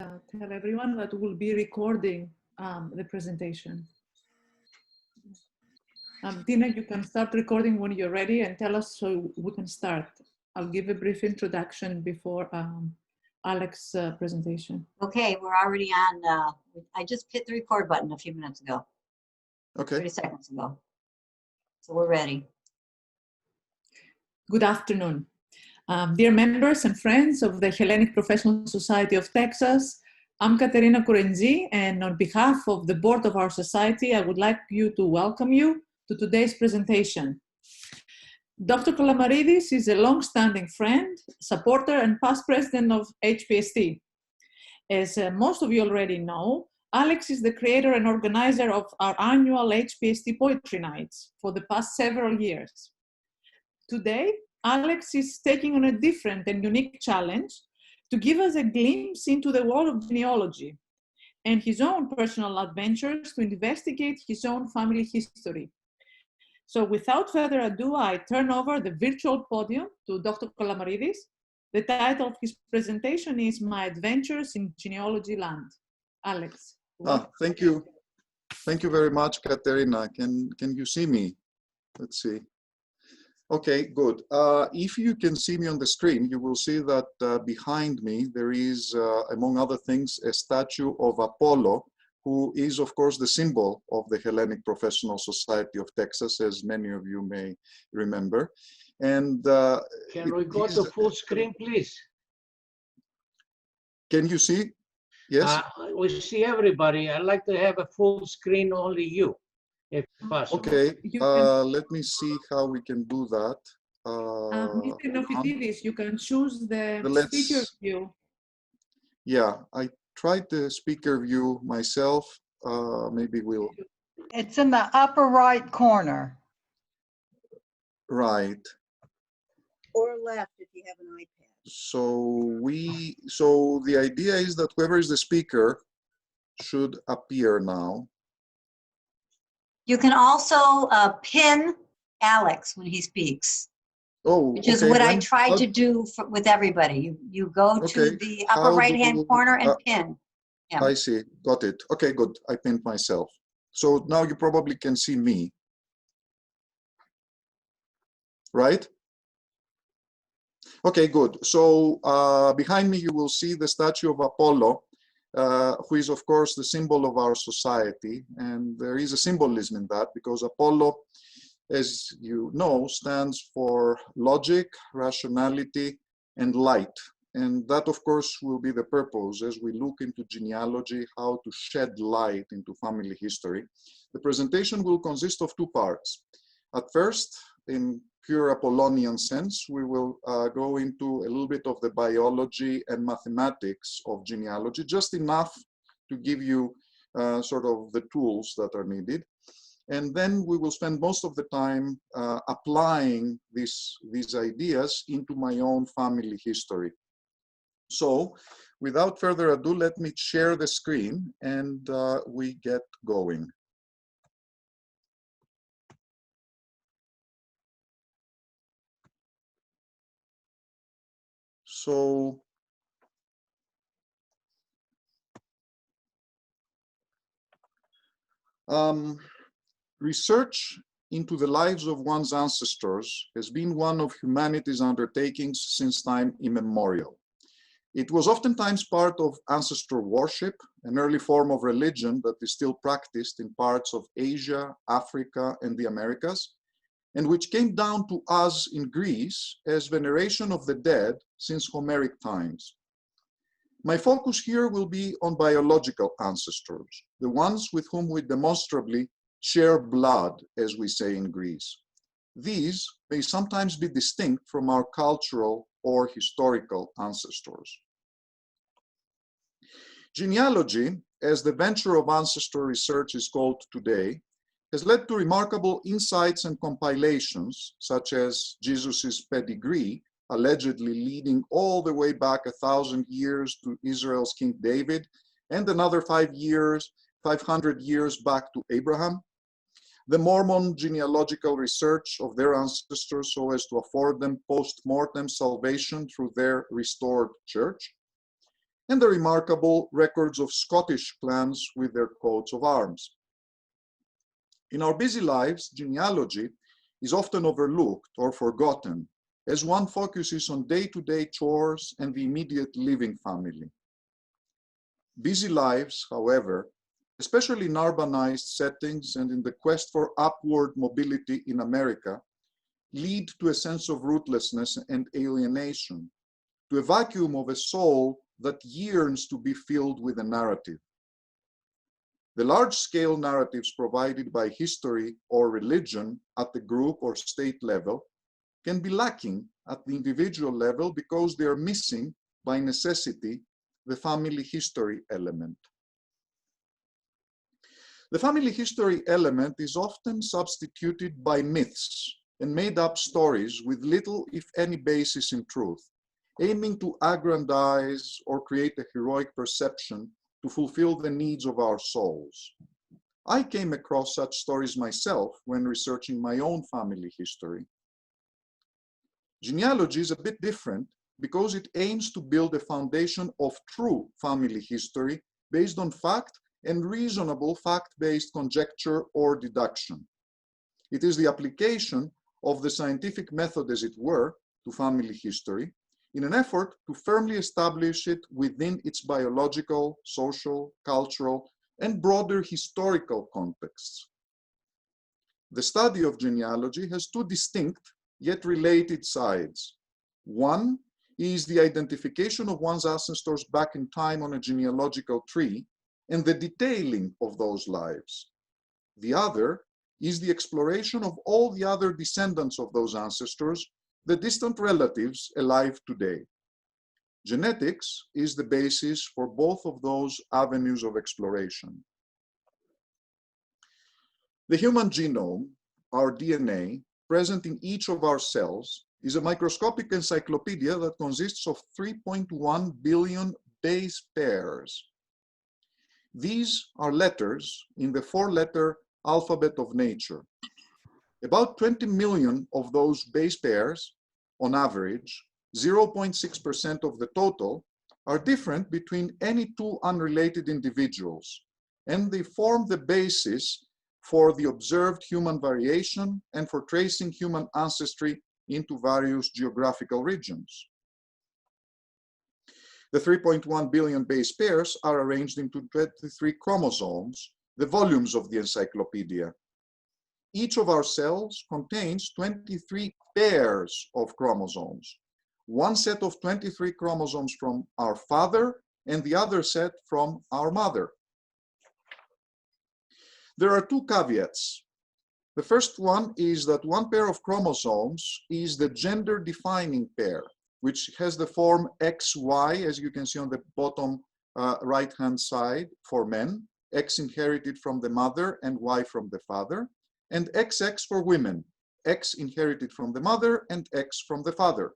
tell everyone that we'll be recording the presentation. Tina, you can start recording when you're ready and tell us so we can start. I'll give a brief introduction before Alex's presentation. Okay, we're already on. I just hit the record button a few minutes ago. Okay. 30 seconds ago. So we're ready. Good afternoon. Dear members and friends of the Hellenic Professional Society of Texas, I'm Katerina Kourenzi, and on behalf of the board of our society, I would like to welcome you to today's presentation. Dr. Kalamarides is a long-standing friend, supporter, and past president of HPST. As most of you already know, Alex is the creator and organizer of our annual HPST Poetry Nights for the past several years. Today, Alex is taking on a different and unique challenge to give us a glimpse into the world of genealogy and his own personal adventures to investigate his own family history. So without further ado, I turn over the virtual podium to Dr. Kalamarides. The title of his presentation is My Adventures in Genealogy Land. Alex. Thank you. Thank you very much, Katerina. Can you see me? Let's see. Okay, good. If you can see me on the screen, you will see that behind me there is, among other things, a statue of Apollo, who is, of course, the symbol of the Hellenic Professional Society of Texas, as many of you may remember. And can we go to full screen, please? Can you see? Yes. We see everybody. I'd like to have a full screen, only you, if possible. Okay. Let me see how we can do that. Mr. Nofitidis, you can choose the speaker view. Yeah, I tried the speaker view myself. Maybe we'll. It's in the upper right corner. Right. Or left if you have an iPad. So the idea is that whoever is the speaker should appear now. You can also pin Alex when he speaks. Oh, which is okay. what I try to do with everybody. You go to the upper right-hand corner and pin him. I see. Got it. Okay, good. I pinned myself. So now you probably can see me. Right? Okay, good. So behind me, you will see the statue of Apollo, who is, of course, the symbol of our society. And there is a symbolism in that because Apollo, as you know, stands for logic, rationality, and light. And that, of course, will be the purpose as we look into genealogy, how to shed light into family history. The presentation will consist of two parts. At first, in pure Apollonian sense, we will go into a little bit of the biology and mathematics of genealogy, just enough to give you sort of the tools that are needed. And then we will spend most of the time applying these ideas into my own family history. So without further ado, let me share the screen and we get going. So research into the lives of one's ancestors has been one of humanity's undertakings since time immemorial. It was oftentimes part of ancestor worship, an early form of religion that is still practiced in parts of Asia, Africa, and the Americas, and which came down to us in Greece as veneration of the dead since Homeric times. My focus here will be on biological ancestors, the ones with whom we demonstrably share blood, as we say in Greece. These may sometimes be distinct from our cultural or historical ancestors. Genealogy, as the venture of ancestor research is called today, has led to remarkable insights and compilations, such as Jesus's pedigree, allegedly leading all the way back 1,000 years to Israel's King David, and another 500 years back to Abraham. The Mormon genealogical research of their ancestors so as to afford them post-mortem salvation through their restored church. and the remarkable records of Scottish clans with their coats of arms. In our busy lives, genealogy is often overlooked or forgotten as one focuses on day-to-day chores and the immediate living family. Busy lives, however, especially in urbanized settings and in the quest for upward mobility in America, lead to a sense of rootlessness and alienation, to a vacuum of a soul that yearns to be filled with a narrative. The large-scale narratives provided by history or religion at the group or state level can be lacking at the individual level because they are missing, by necessity, the family history element. The family history element is often substituted by myths and made-up stories with little, if any, basis in truth, aiming to aggrandize or create a heroic perception to fulfill the needs of our souls. I came across such stories myself when researching my own family history. Genealogy is a bit different because it aims to build a foundation of true family history based on fact and reasonable fact-based conjecture or deduction. It is the application of the scientific method, as it were, to family history in an effort to firmly establish it within its biological, social, cultural, and broader historical contexts. The study of genealogy has two distinct yet related sides. One is the identification of one's ancestors back in time on a genealogical tree and the detailing of those lives. The other is the exploration of all the other descendants of those ancestors, the distant relatives alive today. Genetics is the basis for both of those avenues of exploration. The human genome, our DNA, present in each of our cells, is a microscopic encyclopedia that consists of 3.1 billion base pairs. These are letters in the four-letter alphabet of nature. About 20 million of those base pairs, on average, 0.6% of the total, are different between any two unrelated individuals, and they form the basis for the observed human variation and for tracing human ancestry into various geographical regions. The 3.1 billion base pairs are arranged into 23 chromosomes, the volumes of the encyclopedia. Each of our cells contains 23 pairs of chromosomes, one set of 23 chromosomes from our father and the other set from our mother. There are two caveats. The first one is that one pair of chromosomes is the gender-defining pair, which has the form XY, as you can see on the bottom right-hand side for men, X inherited from the mother and Y from the father, and XX for women, X inherited from the mother and X from the father.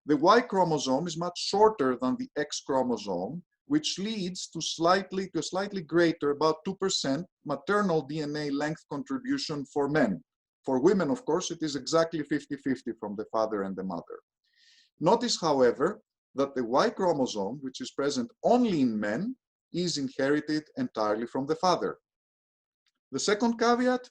The Y chromosome is much shorter than the X chromosome, which leads to a slightly greater, about 2% maternal DNA length contribution for men. For women, of course, it is exactly 50-50 from the father and the mother. Notice, however, that the Y chromosome, which is present only in men, is inherited entirely from the father. The second caveat,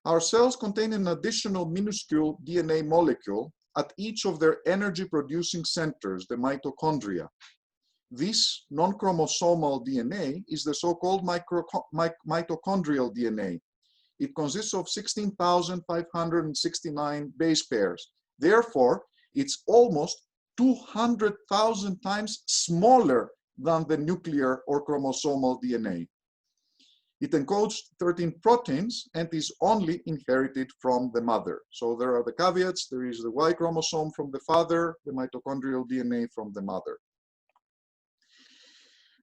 our cells contain an additional minuscule DNA molecule at each of their energy-producing centers, the mitochondria. This non-chromosomal DNA is the so-called mitochondrial DNA. It consists of 16,569 base pairs. Therefore, it's almost 200,000 times smaller than the nuclear or chromosomal DNA. It encodes 13 proteins and is only inherited from the mother. So there are the caveats. There is the Y chromosome from the father, the mitochondrial DNA from the mother.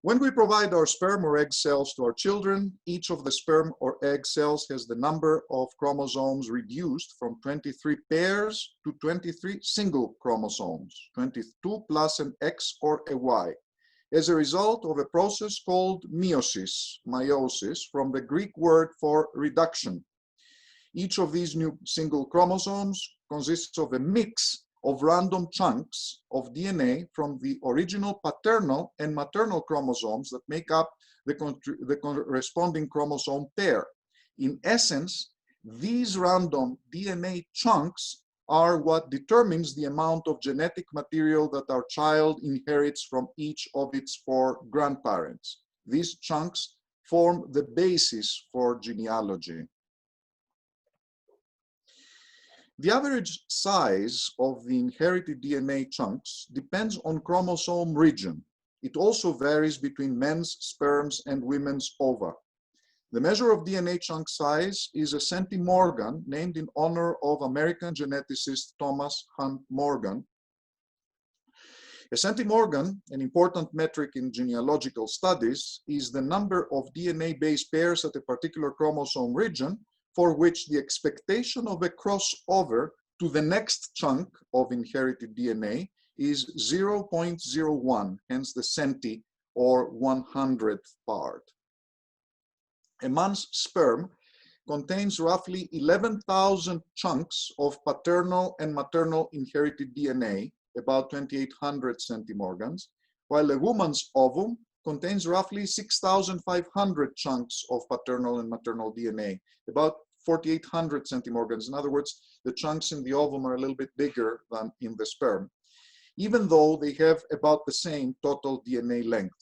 When we provide our sperm or egg cells to our children, each of the sperm or egg cells has the number of chromosomes reduced from 23 pairs to 23 single chromosomes, 22 plus an X or a Y, as a result of a process called meiosis, from the Greek word for reduction. Each of these new single chromosomes consists of a mix of random chunks of DNA from the original paternal and maternal chromosomes that make up the corresponding chromosome pair. In essence, these random DNA chunks are what determines the amount of genetic material that our child inherits from each of its 4 grandparents. These chunks form the basis for genealogy. The average size of the inherited DNA chunks depends on chromosome region. It also varies between men's sperms and women's ova. The measure of DNA chunk size is a centimorgan, named in honor of American geneticist Thomas Hunt Morgan. A centimorgan, an important metric in genealogical studies, is the number of DNA base pairs at a particular chromosome region for which the expectation of a crossover to the next chunk of inherited DNA is 0.01, hence the centi or 100th part. A man's sperm contains roughly 11,000 chunks of paternal and maternal inherited DNA, about 2,800 centimorgans, while a woman's ovum contains roughly 6,500 chunks of paternal and maternal DNA, about 4,800 centimorgans. In other words, the chunks in the ovum are a little bit bigger than in the sperm, even though they have about the same total DNA length.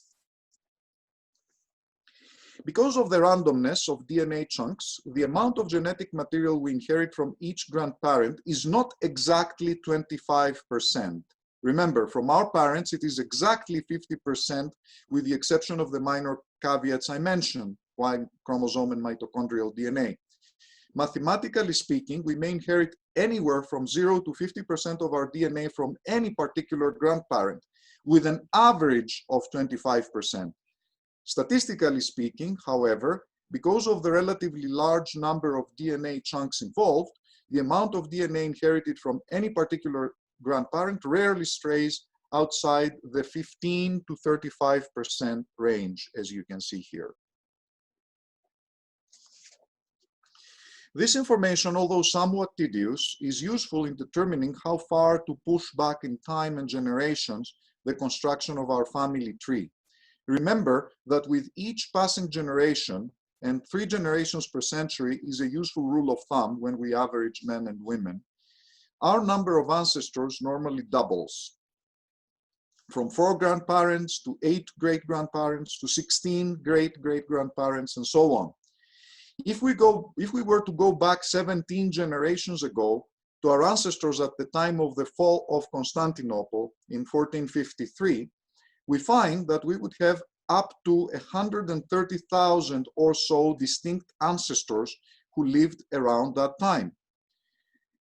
Because of the randomness of DNA chunks, the amount of genetic material we inherit from each grandparent is not exactly 25%. Remember, from our parents, it is exactly 50%, with the exception of the minor caveats I mentioned, Y chromosome and mitochondrial DNA. Mathematically speaking, we may inherit anywhere from 0 to 50% of our DNA from any particular grandparent, with an average of 25%. Statistically speaking, however, because of the relatively large number of DNA chunks involved, the amount of DNA inherited from any particular grandparent rarely strays outside the 15 to 35% range, as you can see here. This information, although somewhat tedious, is useful in determining how far to push back in time and generations the construction of our family tree. Remember that with each passing generation, and 3 generations per century is a useful rule of thumb when we average men and women, our number of ancestors normally doubles. From 4 grandparents to 8 great-grandparents to 16 great-great-grandparents and so on. If we were to go back 17 generations ago to our ancestors at the time of the fall of Constantinople in 1453, we find that we would have up to 130,000 or so distinct ancestors who lived around that time.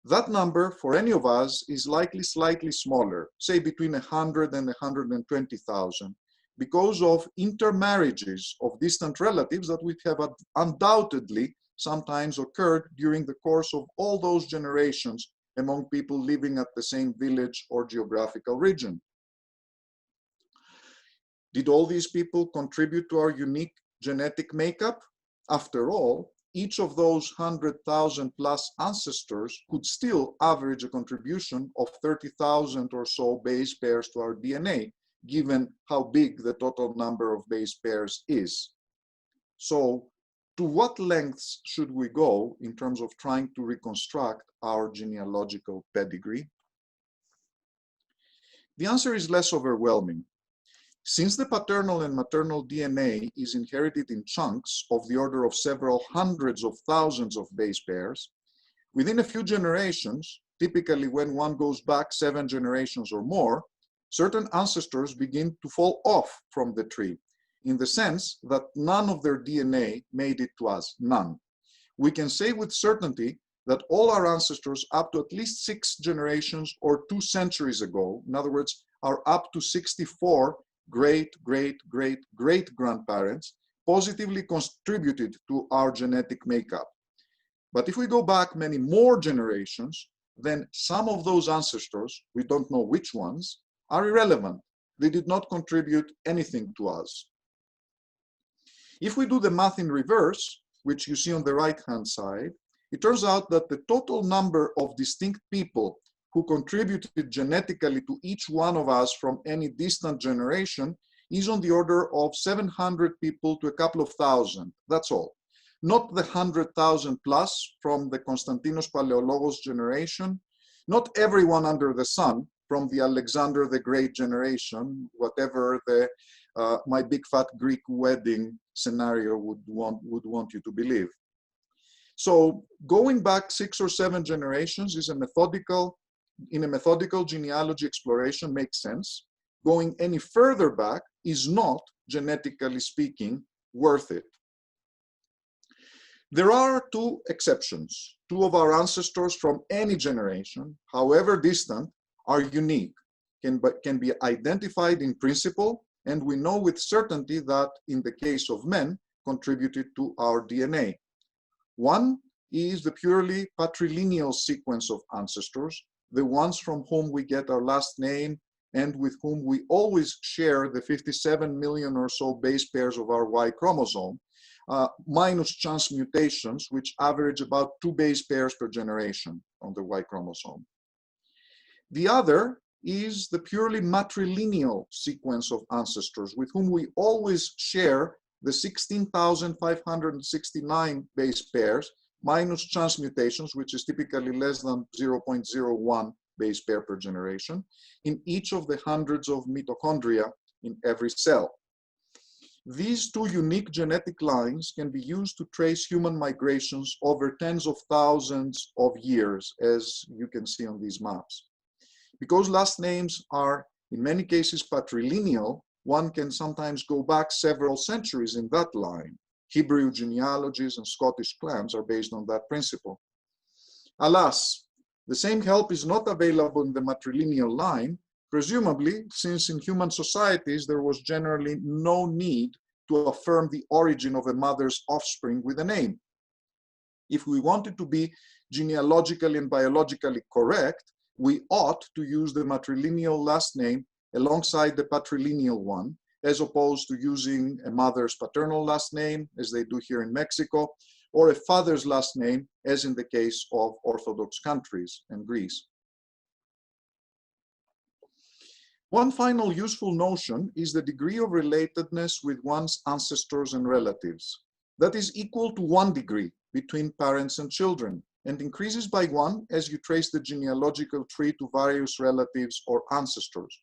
That number for any of us is likely slightly smaller, say between 100 and 120,000, because of intermarriages of distant relatives that would have undoubtedly sometimes occurred during the course of all those generations among people living at the same village or geographical region. Did all these people contribute to our unique genetic makeup? After all, each of those 100,000 plus ancestors could still average a contribution of 30,000 or so base pairs to our DNA, given how big the total number of base pairs is. So, to what lengths should we go in terms of trying to reconstruct our genealogical pedigree? The answer is less overwhelming. Since the paternal and maternal DNA is inherited in chunks of the order of several hundreds of thousands of base pairs, within a few generations, typically when one goes back 7 generations or more, certain ancestors begin to fall off from the tree, in the sense that none of their DNA made it to us, none. We can say with certainty that all our ancestors up to at least 6 generations or 2 centuries ago, in other words, our up to 64 great-great-great-great-grandparents positively contributed to our genetic makeup. But if we go back many more generations, then some of those ancestors, we don't know which ones, are irrelevant. They did not contribute anything to us. If we do the math in reverse, which you see on the right-hand side, it turns out that the total number of distinct people who contributed genetically to each one of us from any distant generation is on the order of 700 people to a couple of thousand. That's all. Not the 100,000 plus from the Konstantinos Paleologos generation, not everyone under the sun from the Alexander the Great generation, whatever the My Big Fat Greek Wedding scenario would want you to believe. So going back 6 or 7 generations is in a methodical genealogy exploration makes sense. Going any further back is not, genetically speaking, worth it. There are 2 exceptions. 2 of our ancestors from any generation, however distant, are unique, can be identified in principle, and we know with certainty that in the case of men, contributed to our DNA. One is the purely patrilineal sequence of ancestors, the ones from whom we get our last name and with whom we always share the 57 million or so base pairs of our Y chromosome, minus chance mutations, which average about 2 base pairs per generation on the Y chromosome. The other is the purely matrilineal sequence of ancestors with whom we always share the 16,569 base pairs minus chance mutations, which is typically less than 0.01 base pair per generation, in each of the hundreds of mitochondria in every cell. These 2 unique genetic lines can be used to trace human migrations over tens of thousands of years, as you can see on these maps. Because last names are, in many cases, patrilineal, one can sometimes go back several centuries in that line. Hebrew genealogies and Scottish clans are based on that principle. Alas, the same help is not available in the matrilineal line, presumably since in human societies there was generally no need to affirm the origin of a mother's offspring with a name. If we wanted to be genealogically and biologically correct, we ought to use the matrilineal last name alongside the patrilineal one, as opposed to using a mother's paternal last name, as they do here in Mexico, or a father's last name, as in the case of Orthodox countries and Greece. One final useful notion is the degree of relatedness with one's ancestors and relatives. That is equal to 1 degree between parents and children, and increases by 1 as you trace the genealogical tree to various relatives or ancestors.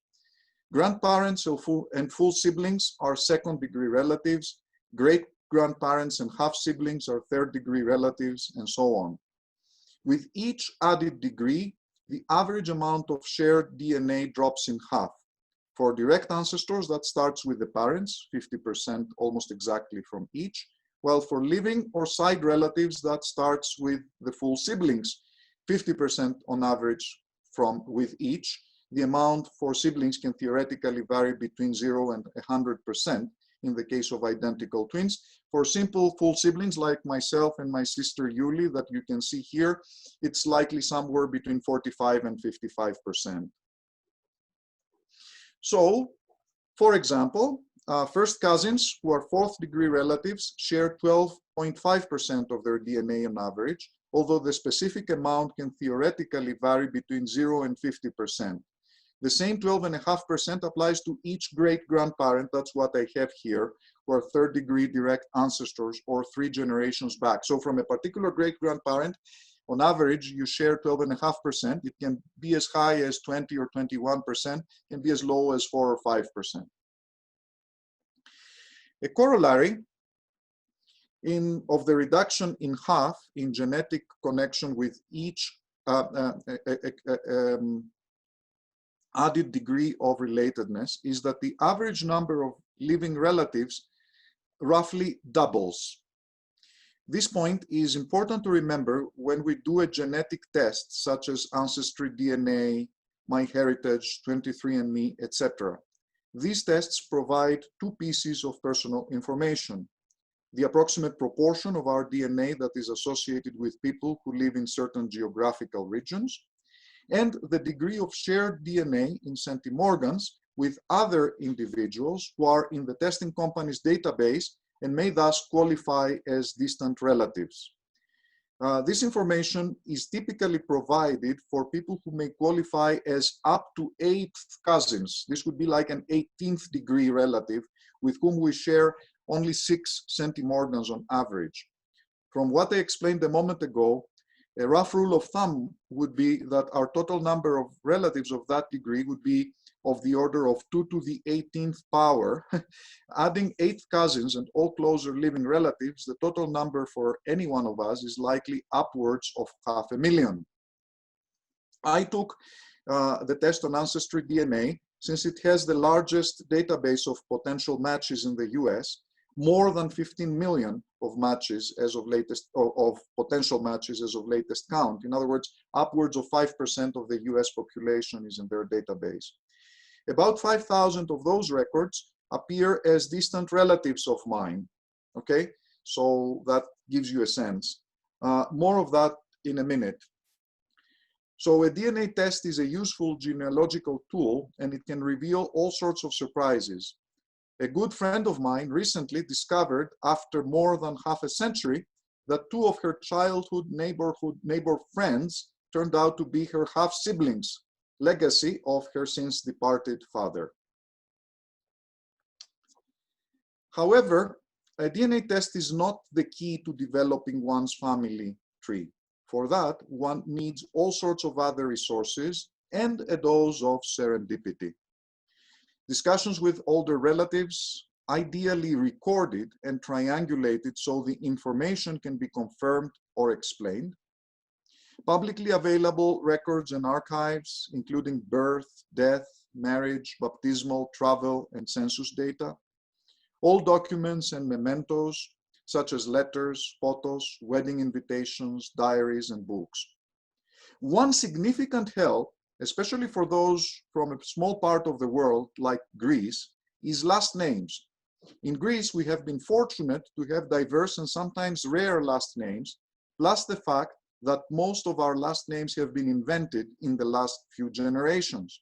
Grandparents and full siblings are 2nd-degree relatives, great-grandparents and half-siblings are 3rd-degree relatives, and so on. With each added degree, the average amount of shared DNA drops in half. For direct ancestors, that starts with the parents, 50% almost exactly from each, while for living or side relatives, that starts with the full siblings, 50% on average with each. The amount for siblings can theoretically vary between 0 and 100% in the case of identical twins. For simple full siblings like myself and my sister Yuli that you can see here, it's likely somewhere between 45 and 55%. So, for example, first cousins who are 4th-degree relatives share 12.5% of their DNA on average, although the specific amount can theoretically vary between 0 and 50%. The same 12.5% applies to each great-grandparent, that's what I have here, who are 3rd-degree direct ancestors or 3 generations back. So from a particular great-grandparent, on average, you share 12.5%. It can be as high as 20 or 21%, can be as low as 4 or 5%. A corollary of the reduction in half in genetic connection with each added degree of relatedness is that the average number of living relatives roughly doubles. This point is important to remember when we do a genetic test such as Ancestry DNA, MyHeritage, 23andMe, etc. These tests provide 2 pieces of personal information: the approximate proportion of our DNA that is associated with people who live in certain geographical regions, and the degree of shared DNA in centimorgans with other individuals who are in the testing company's database and may thus qualify as distant relatives. This information is typically provided for people who may qualify as up to 8th cousins. This would be like an 18th degree relative with whom we share only 6 centimorgans on average. From what I explained a moment ago, a rough rule of thumb would be that our total number of relatives of that degree would be of the order of 2 to the 18th power. Adding 8th cousins and all closer living relatives, the total number for any one of us is likely upwards of 500,000. I took the test on Ancestry DNA since it has the largest database of potential matches in the US, more than 15 million of matches as of latest, of potential matches as of latest count. In other words, upwards of 5% of the US population is in their database. About 5,000 of those records appear as distant relatives of mine, okay? So that gives you a sense. More of that in a minute. So a DNA test is a useful genealogical tool, and it can reveal all sorts of surprises. A good friend of mine recently discovered, after more than half a century, that 2 of her childhood neighbor friends turned out to be her half-siblings, legacy of her since departed father. However, a DNA test is not the key to developing one's family tree. For that, one needs all sorts of other resources and a dose of serendipity. Discussions with older relatives, ideally recorded and triangulated so the information can be confirmed or explained. Publicly available records and archives, including birth, death, marriage, baptismal, travel, and census data. All documents and mementos, such as letters, photos, wedding invitations, diaries, and books. One significant help, especially for those from a small part of the world like Greece, is last names. In Greece, we have been fortunate to have diverse and sometimes rare last names, plus the fact that most of our last names have been invented in the last few generations.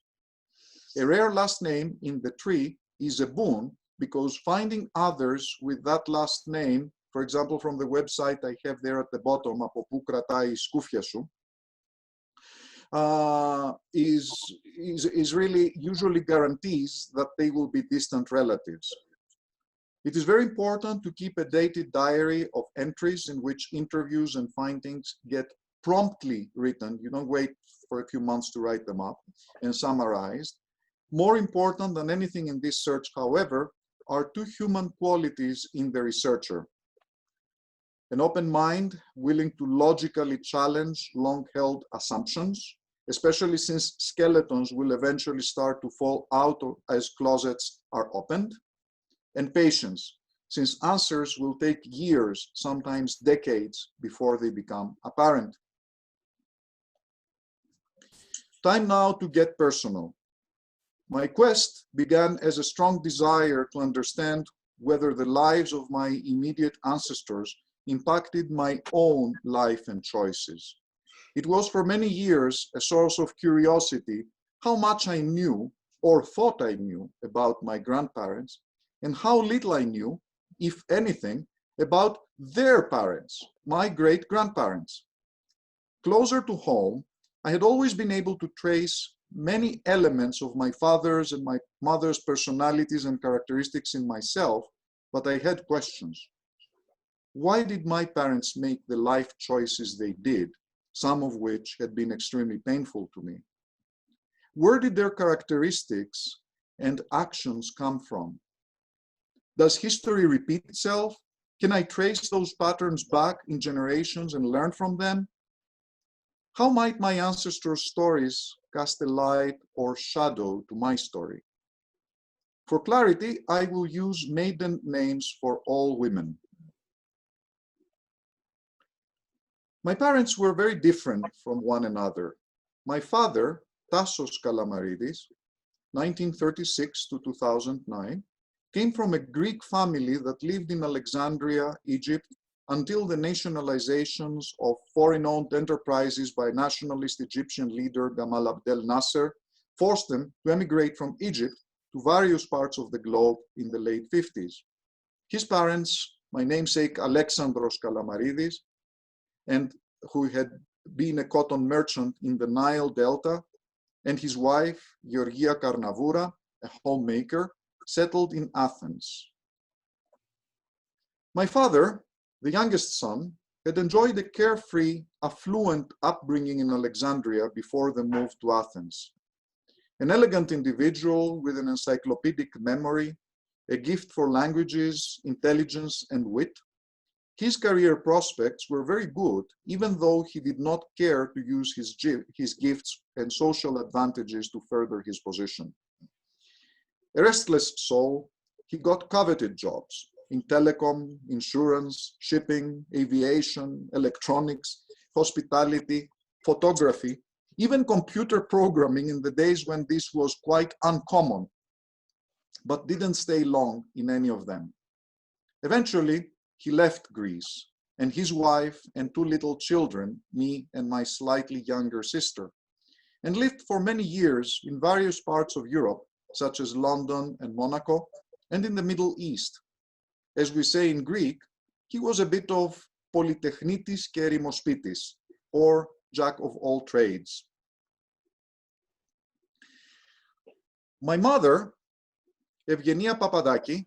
A rare last name in the tree is a boon because finding others with that last name, for example, from the website I have there at the bottom, από πού κρατάει η σκούφια σου, is really usually guarantees that they will be distant relatives. It is very important to keep a dated diary of entries in which interviews and findings get promptly written. You don't wait for a few months to write them up and summarized. More important than anything in this search, however, are 2 human qualities in the researcher. An open mind, willing to logically challenge long-held assumptions, especially since skeletons will eventually start to fall out as closets are opened. And patience, since answers will take years, sometimes decades, before they become apparent. Time now to get personal. My quest began as a strong desire to understand whether the lives of my immediate ancestors impacted my own life and choices. It was for many years a source of curiosity how much I knew or thought I knew about my grandparents, and how little I knew, if anything, about their parents, my great-grandparents. Closer to home, I had always been able to trace many elements of my father's and my mother's personalities and characteristics in myself, but I had questions. Why did my parents make the life choices they did, some of which had been extremely painful to me? Where did their characteristics and actions come from? Does history repeat itself? Can I trace those patterns back in generations and learn from them? How might my ancestors' stories cast a light or shadow to my story? For clarity, I will use maiden names for all women. My parents were very different from one another. My father, Tassos Kalamarides, 1936 to 2009, came from a Greek family that lived in Alexandria, Egypt, until the nationalizations of foreign-owned enterprises by nationalist Egyptian leader Gamal Abdel Nasser forced them to emigrate from Egypt to various parts of the globe in the late 50s. His parents, my namesake Alexandros Kalamarides and who had been a cotton merchant in the Nile Delta, and his wife, Georgia Karnavoura, a homemaker, settled in Athens. My father, the youngest son, had enjoyed a carefree, affluent upbringing in Alexandria before the move to Athens. An elegant individual with an encyclopedic memory, a gift for languages, intelligence, and wit, his career prospects were very good, even though he did not care to use his gifts and social advantages to further his position. A restless soul, he got coveted jobs in telecom, insurance, shipping, aviation, electronics, hospitality, photography, even computer programming in the days when this was quite uncommon, but didn't stay long in any of them. Eventually, he left Greece, and his wife and two little children, me and my slightly younger sister, and lived for many years in various parts of Europe, such as London and Monaco, and in the Middle East. As we say in Greek, he was a bit of polytechnitis και ερημοσπίτης, or jack of all trades. My mother, Evgenia Papadaki,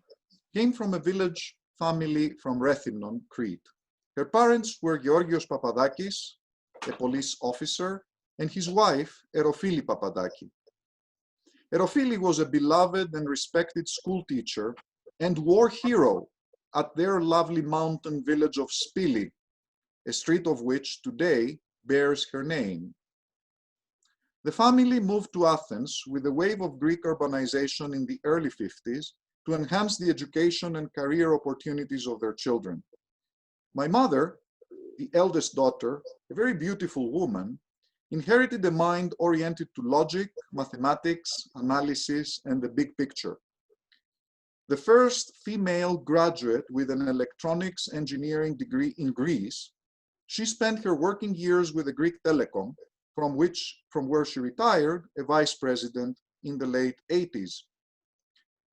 came from a village family from Rethymnon, Crete. Her parents were Georgios Papadakis, a police officer, and his wife, Erofili Papadaki. Erofili was a beloved and respected school teacher and war hero at their lovely mountain village of Spili, a street of which today bears her name. The family moved to Athens with a wave of Greek urbanization in the early 50s to enhance the education and career opportunities of their children. My mother, the eldest daughter, a very beautiful woman, inherited a mind oriented to logic, mathematics, analysis, and the big picture. The first female graduate with an electronics engineering degree in Greece, she spent her working years with the Greek Telecom, from where she retired, a vice president in the late 80s.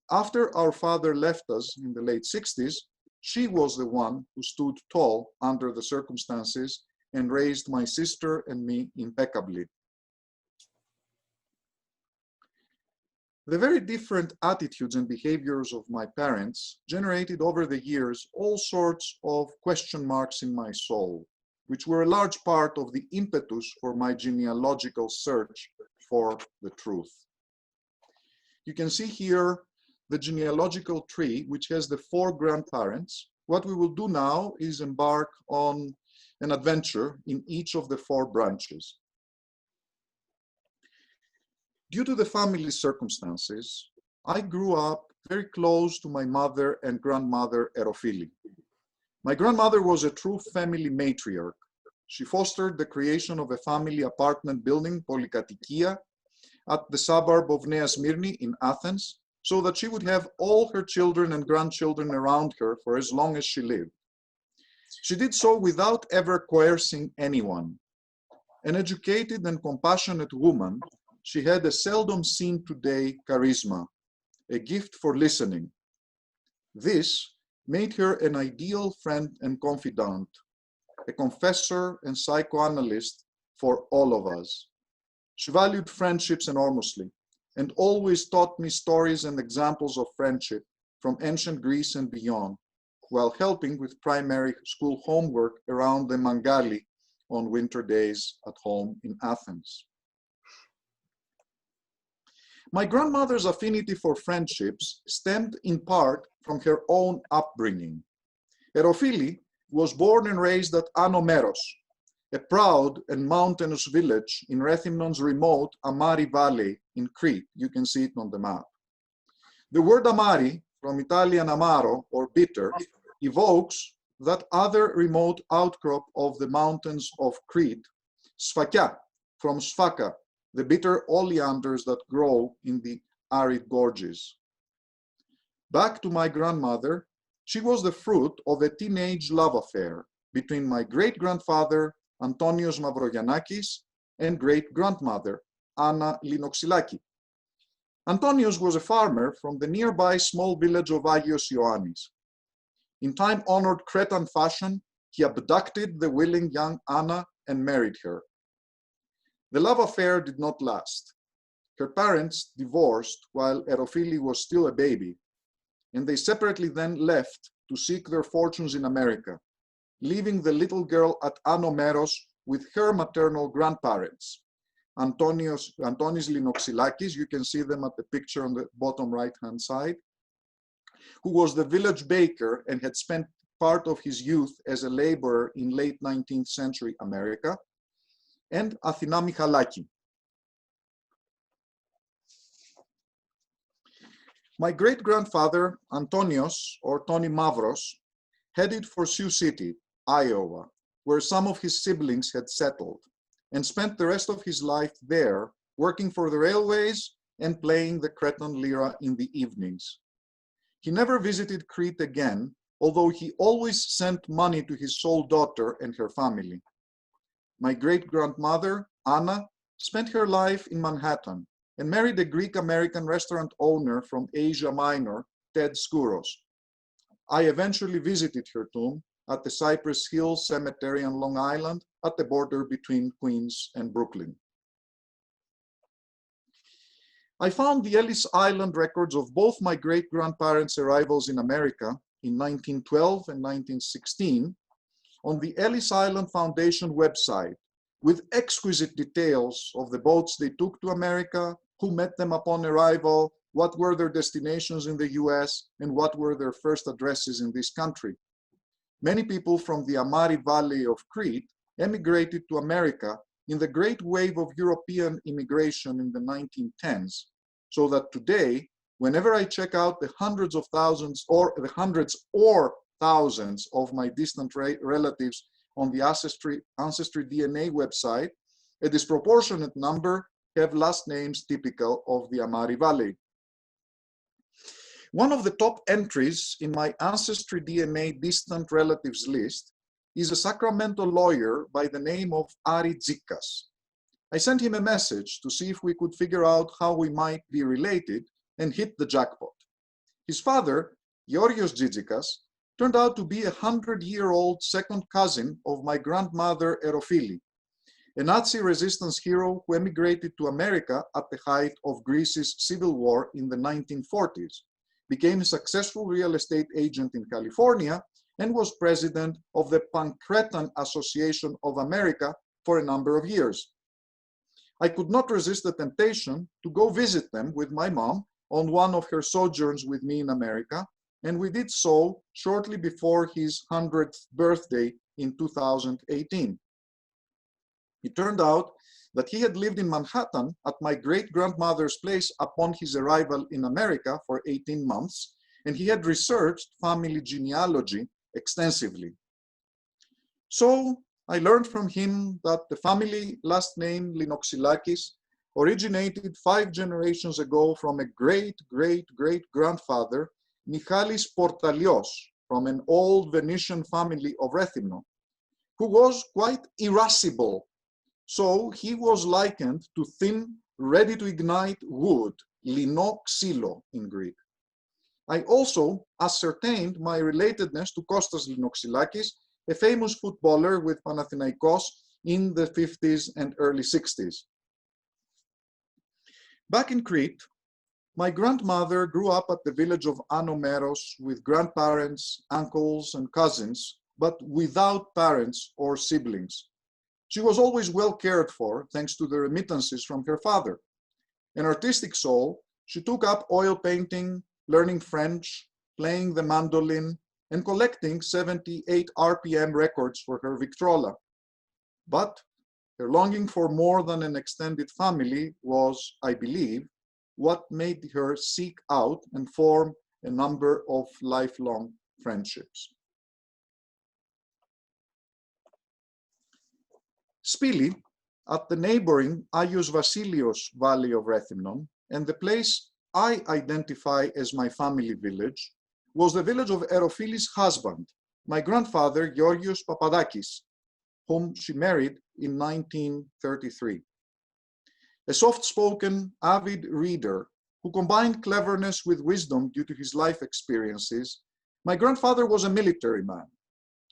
After our father left us in the late 60s, she was the one who stood tall under the circumstances and raised my sister and me impeccably. The very different attitudes and behaviors of my parents generated over the years all sorts of question marks in my soul, which were a large part of the impetus for my genealogical search for the truth. You can see here the genealogical tree, which has the 4 grandparents. What we will do now is embark on an adventure in each of the 4 branches. Due to the family circumstances, I grew up very close to my mother and grandmother Erofili. My grandmother was a true family matriarch. She fostered the creation of a family apartment building, Polykatikia, at the suburb of Nea Smyrni in Athens, so that she would have all her children and grandchildren around her for as long as she lived. She did so without ever coercing anyone. An educated and compassionate woman, she had a seldom seen today charisma, a gift for listening. This made her an ideal friend and confidant, a confessor and psychoanalyst for all of us. She valued friendships enormously and always taught me stories and examples of friendship from ancient Greece and beyond, while helping with primary school homework around the Mangali on winter days at home in Athens. My grandmother's affinity for friendships stemmed in part from her own upbringing. Erofili was born and raised at Anomeros, a proud and mountainous village in Rethymnon's remote Amari Valley in Crete. You can see it on the map. The word Amari, from Italian amaro, or bitter, evokes that other remote outcrop of the mountains of Crete, Sfakia, from Sfaka, the bitter oleanders that grow in the arid gorges. Back to my grandmother, she was the fruit of a teenage love affair between my great-grandfather, Antonios Mavrogiannakis, and great-grandmother, Anna Linoxilaki. Antonios was a farmer from the nearby small village of Agios Ioannis. In time-honored Cretan fashion, he abducted the willing young Anna and married her. The love affair did not last. Her parents divorced while Erofili was still a baby, and they separately then left to seek their fortunes in America, leaving the little girl at Anomeros with her maternal grandparents, Antonis Linoxilakis, you can see them at the picture on the bottom right-hand side, who was the village baker and had spent part of his youth as a laborer in late 19th century America, and Athina Michalaki. My great-grandfather, Antonios, or Tony Mavros, headed for Sioux City, Iowa, where some of his siblings had settled, and spent the rest of his life there, working for the railways and playing the Cretan lira in the evenings. He never visited Crete again, although he always sent money to his sole daughter and her family. My great-grandmother, Anna, spent her life in Manhattan and married a Greek-American restaurant owner from Asia Minor, Ted Skouros. I eventually visited her tomb at the Cypress Hills Cemetery on Long Island at the border between Queens and Brooklyn. I found the Ellis Island records of both my great-grandparents' arrivals in America in 1912 and 1916 on the Ellis Island Foundation website, with exquisite details of the boats they took to America, who met them upon arrival, what were their destinations in the US, and what were their first addresses in this country. Many people from the Amari Valley of Crete emigrated to America in the great wave of European immigration in the 1910s, so that today, whenever I check out the hundreds of thousands or the hundreds or thousands of my distant relatives on the Ancestry DNA website, a disproportionate number have last names typical of the Amari Valley. One of the top entries in my Ancestry DNA distant relatives list is a Sacramento lawyer by the name of Ari Dzikas. I sent him a message to see if we could figure out how we might be related and hit the jackpot. His father, Georgios Dzikas, turned out to be a 100-year-old second cousin of my grandmother Erofili, a Nazi resistance hero who emigrated to America at the height of Greece's civil war in the 1940s, became a successful real estate agent in California, and was president of the Pancretan Association of America for a number of years. I could not resist the temptation to go visit them with my mom on one of her sojourns with me in America, and we did so shortly before his 100th birthday in 2018. It turned out that he had lived in Manhattan at my great-grandmother's place upon his arrival in America for 18 months, and he had researched family genealogy extensively. So I learned from him that the family last name Linoxilakis originated 5 generations ago from a great-great-great-grandfather, Michalis Portalios, from an old Venetian family of Rethymno, who was quite irascible. So he was likened to thin, ready-to-ignite wood, linoxilo in Greek. I also ascertained my relatedness to Kostas Linoxilakis, a famous footballer with Panathinaikos in the 50s and early 60s. Back in Crete, my grandmother grew up at the village of Anomeros with grandparents, uncles, and cousins, but without parents or siblings. She was always well cared for, thanks to the remittances from her father. An artistic soul, she took up oil painting, learning French, playing the mandolin, and collecting 78 RPM records for her Victrola. But her longing for more than an extended family was, I believe, what made her seek out and form a number of lifelong friendships. Spili, at the neighboring Agios Vasilios Valley of Rethymnon, and the place I identify as my family village, was the village of Erofili's husband, my grandfather Georgios Papadakis, whom she married in 1933. A soft-spoken, avid reader who combined cleverness with wisdom due to his life experiences, my grandfather was a military man.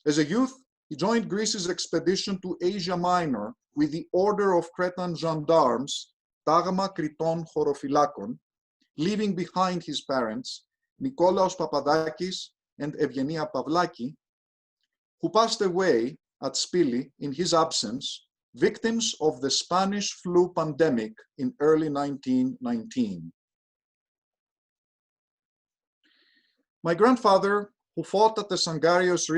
As a youth, he joined Greece's expedition to Asia Minor with the Order of Cretan Gendarmes, Tagma Kriton Chorophilakon, leaving behind his parents, Nikolaos Papadakis and Evgenia Pavlaki, who passed away at Spili in his absence, victims of the Spanish flu pandemic in early 1919. My grandfather, who fought at the Sangarios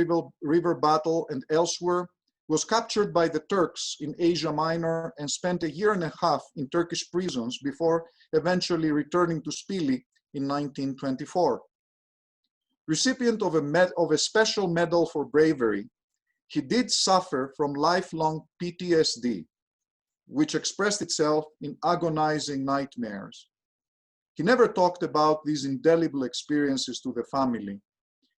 River battle and elsewhere, was captured by the Turks in Asia Minor and spent 1.5 years in Turkish prisons before eventually returning to Spili in 1924. Recipient of a special medal for bravery, he did suffer from lifelong PTSD, which expressed itself in agonizing nightmares. He never talked about these indelible experiences to the family,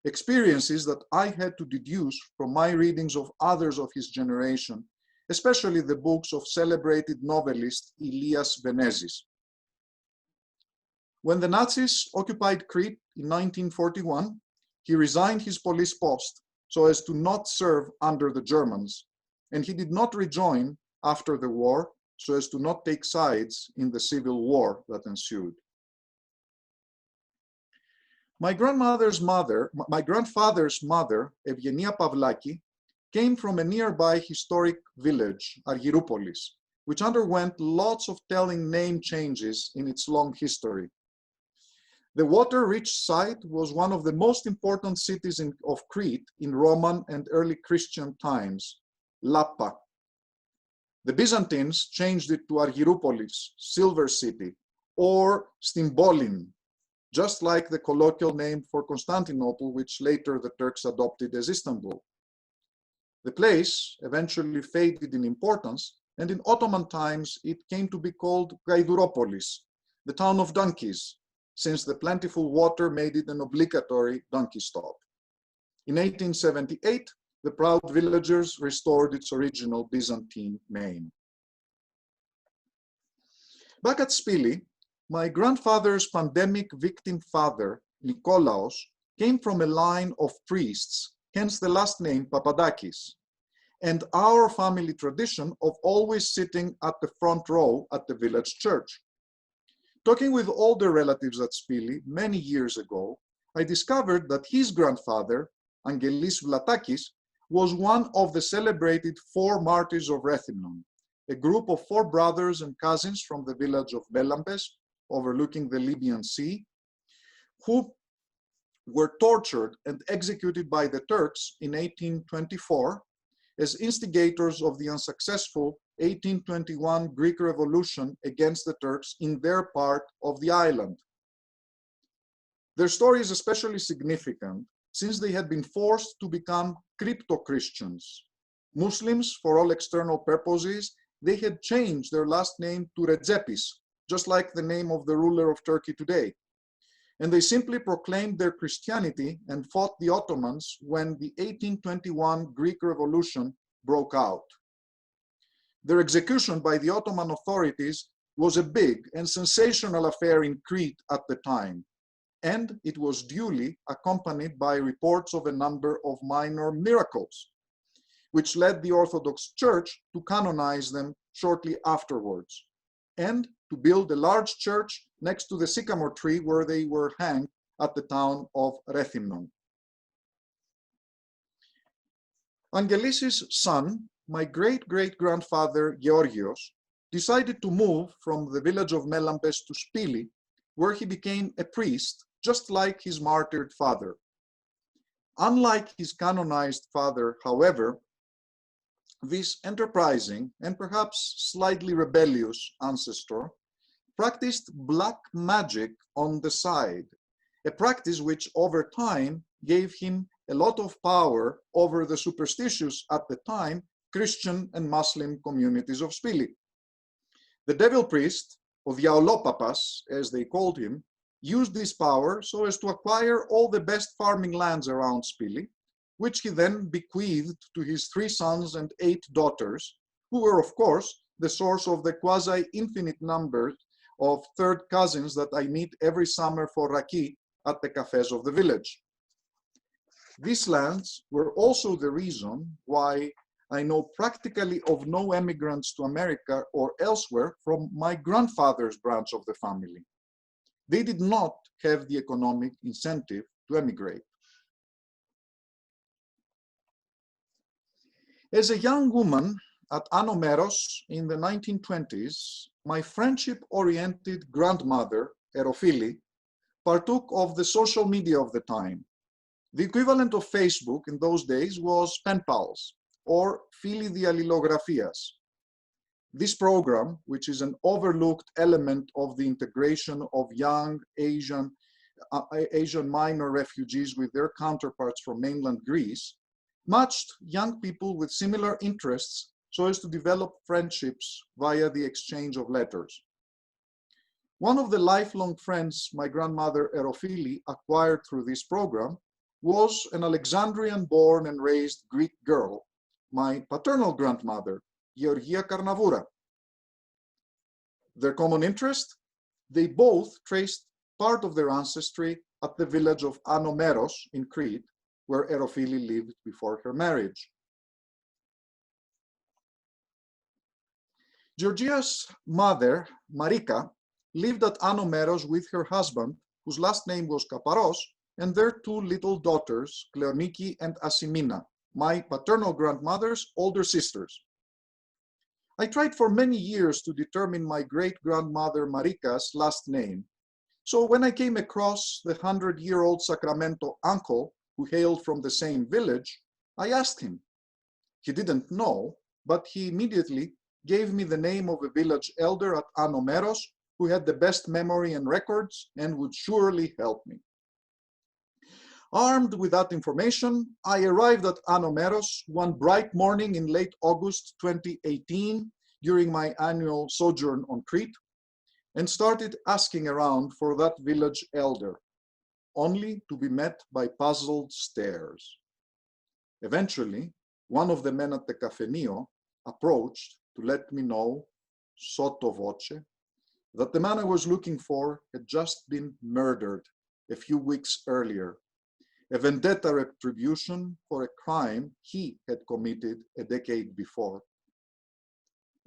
experiences that I had to deduce from my readings of others of his generation, especially the books of celebrated novelist Ilias Venezis. When the Nazis occupied Crete in 1941, he resigned his police post so as to not serve under the Germans, and he did not rejoin after the war so as to not take sides in the civil war that ensued. My grandfather's mother, Evgenia Pavlaki, came from a nearby historic village, Argyroupolis, which underwent lots of telling name changes in its long history. The water-rich site was one of the most important cities of Crete in Roman and early Christian times, Lappa. The Byzantines changed it to Argyroupolis, Silver City, or Stimbolin, just like the colloquial name for Constantinople, which later the Turks adopted as Istanbul. The place eventually faded in importance, and in Ottoman times it came to be called Gaidouropolis, the town of donkeys, since the plentiful water made it an obligatory donkey stop. In 1878, the proud villagers restored its original Byzantine name. Back at Spili, my grandfather's pandemic victim father, Nikolaos, came from a line of priests, hence the last name Papadakis, and our family tradition of always sitting at the front row at the village church. Talking with older relatives at Spili many years ago, I discovered that his grandfather, Angelis Vlatakis, was one of the celebrated 4 martyrs of Rethymnon, a group of 4 brothers and cousins from the village of Melambes, overlooking the Libyan Sea, who were tortured and executed by the Turks in 1824 as instigators of the unsuccessful 1821 Greek Revolution against the Turks in their part of the island. Their story is especially significant since they had been forced to become crypto-Christians. Muslims, for all external purposes, they had changed their last name to Redzepis, just like the name of the ruler of Turkey today. And they simply proclaimed their Christianity and fought the Ottomans when the 1821 Greek Revolution broke out. Their execution by the Ottoman authorities was a big and sensational affair in Crete at the time, and it was duly accompanied by reports of a number of minor miracles, which led the Orthodox Church to canonize them shortly afterwards, and to build a large church next to the sycamore tree where they were hanged at the town of Rethymnon. Angelis's son, my great-great-grandfather Georgios, decided to move from the village of Melambes to Spili, where he became a priest, just like his martyred father. Unlike his canonized father, however, this enterprising and perhaps slightly rebellious ancestor practiced black magic on the side, a practice which over time gave him a lot of power over the superstitious at the time Christian and Muslim communities of Spili. The devil priest, or Diaolopapas, as they called him, used this power so as to acquire all the best farming lands around Spili, which he then bequeathed to his 3 sons and 8 daughters, who were, of course, the source of the quasi-infinite number of third cousins that I meet every summer for raki at the cafes of the village. These lands were also the reason why I know practically of no emigrants to America or elsewhere from my grandfather's branch of the family. They did not have the economic incentive to emigrate. As a young woman at Anomeros in the 1920s, my friendship-oriented grandmother, Erofili, partook of the social media of the time. The equivalent of Facebook in those days was pen pals, or Fili Diallilografias. This program, which is an overlooked element of the integration of young Asian minor refugees with their counterparts from mainland Greece, matched young people with similar interests so as to develop friendships via the exchange of letters. One of the lifelong friends my grandmother Erofili acquired through this program was an Alexandrian born and raised Greek girl, my paternal grandmother, Georgia Karnavoura. Their common interest? They both traced part of their ancestry at the village of Anomeros in Crete, where Erofili lived before her marriage. Georgia's mother, Marika, lived at Anomeros with her husband, whose last name was Kaparos, and their two little daughters, Kleoniki and Asimina, my paternal grandmother's older sisters. I tried for many years to determine my great-grandmother Marika's last name. So when I came across the 100-year-old Sacramento uncle who hailed from the same village, I asked him. He didn't know, but he immediately gave me the name of a village elder at Anomeros who had the best memory and records and would surely help me. Armed with that information, I arrived at Anomeros one bright morning in late August 2018 during my annual sojourn on Crete and started asking around for that village elder, only to be met by puzzled stares. Eventually, one of the men at the cafenio approached to let me know, sotto voce, that the man I was looking for had just been murdered a few weeks earlier, a vendetta retribution for a crime he had committed a decade before.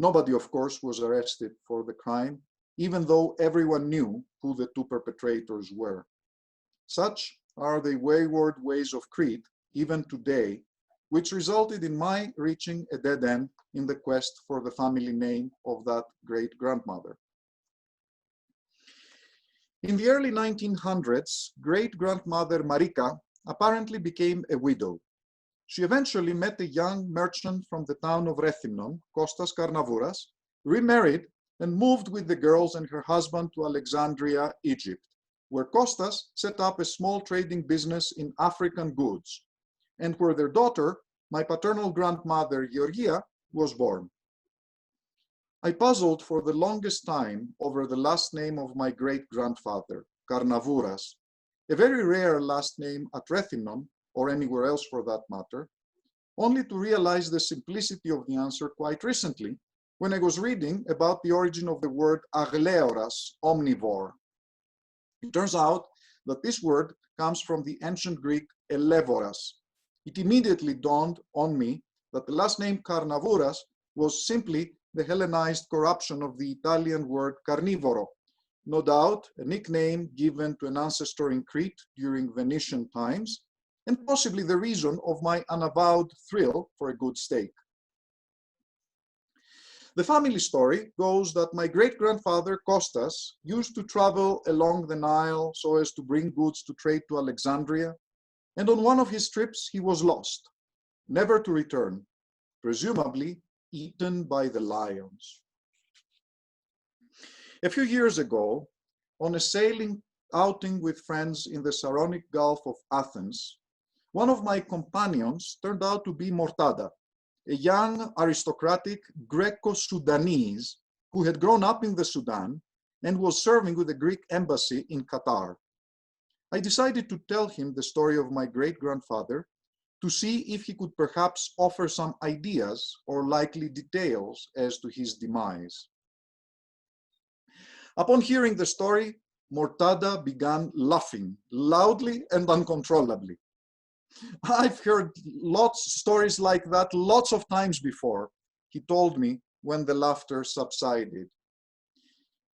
Nobody, of course, was arrested for the crime, even though everyone knew who the two perpetrators were. Such are the wayward ways of Crete, even today, which resulted in my reaching a dead end in the quest for the family name of that great-grandmother. In the early 1900s, great-grandmother Marika apparently became a widow. She eventually met a young merchant from the town of Rethymnon, Kostas Karnavouras, remarried, and moved with the girls and her husband to Alexandria, Egypt, where Kostas set up a small trading business in African goods, and where their daughter, my paternal grandmother Georgia, was born. I puzzled for the longest time over the last name of my great-grandfather, Karnavouras, a very rare last name at Rethymnon, or anywhere else for that matter, only to realize the simplicity of the answer quite recently when I was reading about the origin of the word agleoras, omnivore. It turns out that this word comes from the ancient Greek elevoras. It immediately dawned on me that the last name Karnavouras was simply the Hellenized corruption of the Italian word carnivoro, no doubt a nickname given to an ancestor in Crete during Venetian times, and possibly the reason of my unavowed thrill for a good steak. The family story goes that my great-grandfather Kostas used to travel along the Nile so as to bring goods to trade to Alexandria, and on one of his trips he was lost, never to return, presumably eaten by the lions. A few years ago, on a sailing outing with friends in the Saronic Gulf of Athens, one of my companions turned out to be Mortada, a young aristocratic Greco-Sudanese who had grown up in the Sudan and was serving with the Greek embassy in Qatar. I decided to tell him the story of my great-grandfather to see if he could perhaps offer some ideas or likely details as to his demise. Upon hearing the story, Mortada began laughing loudly and uncontrollably. I've heard stories like that lots of times before, he told me when the laughter subsided.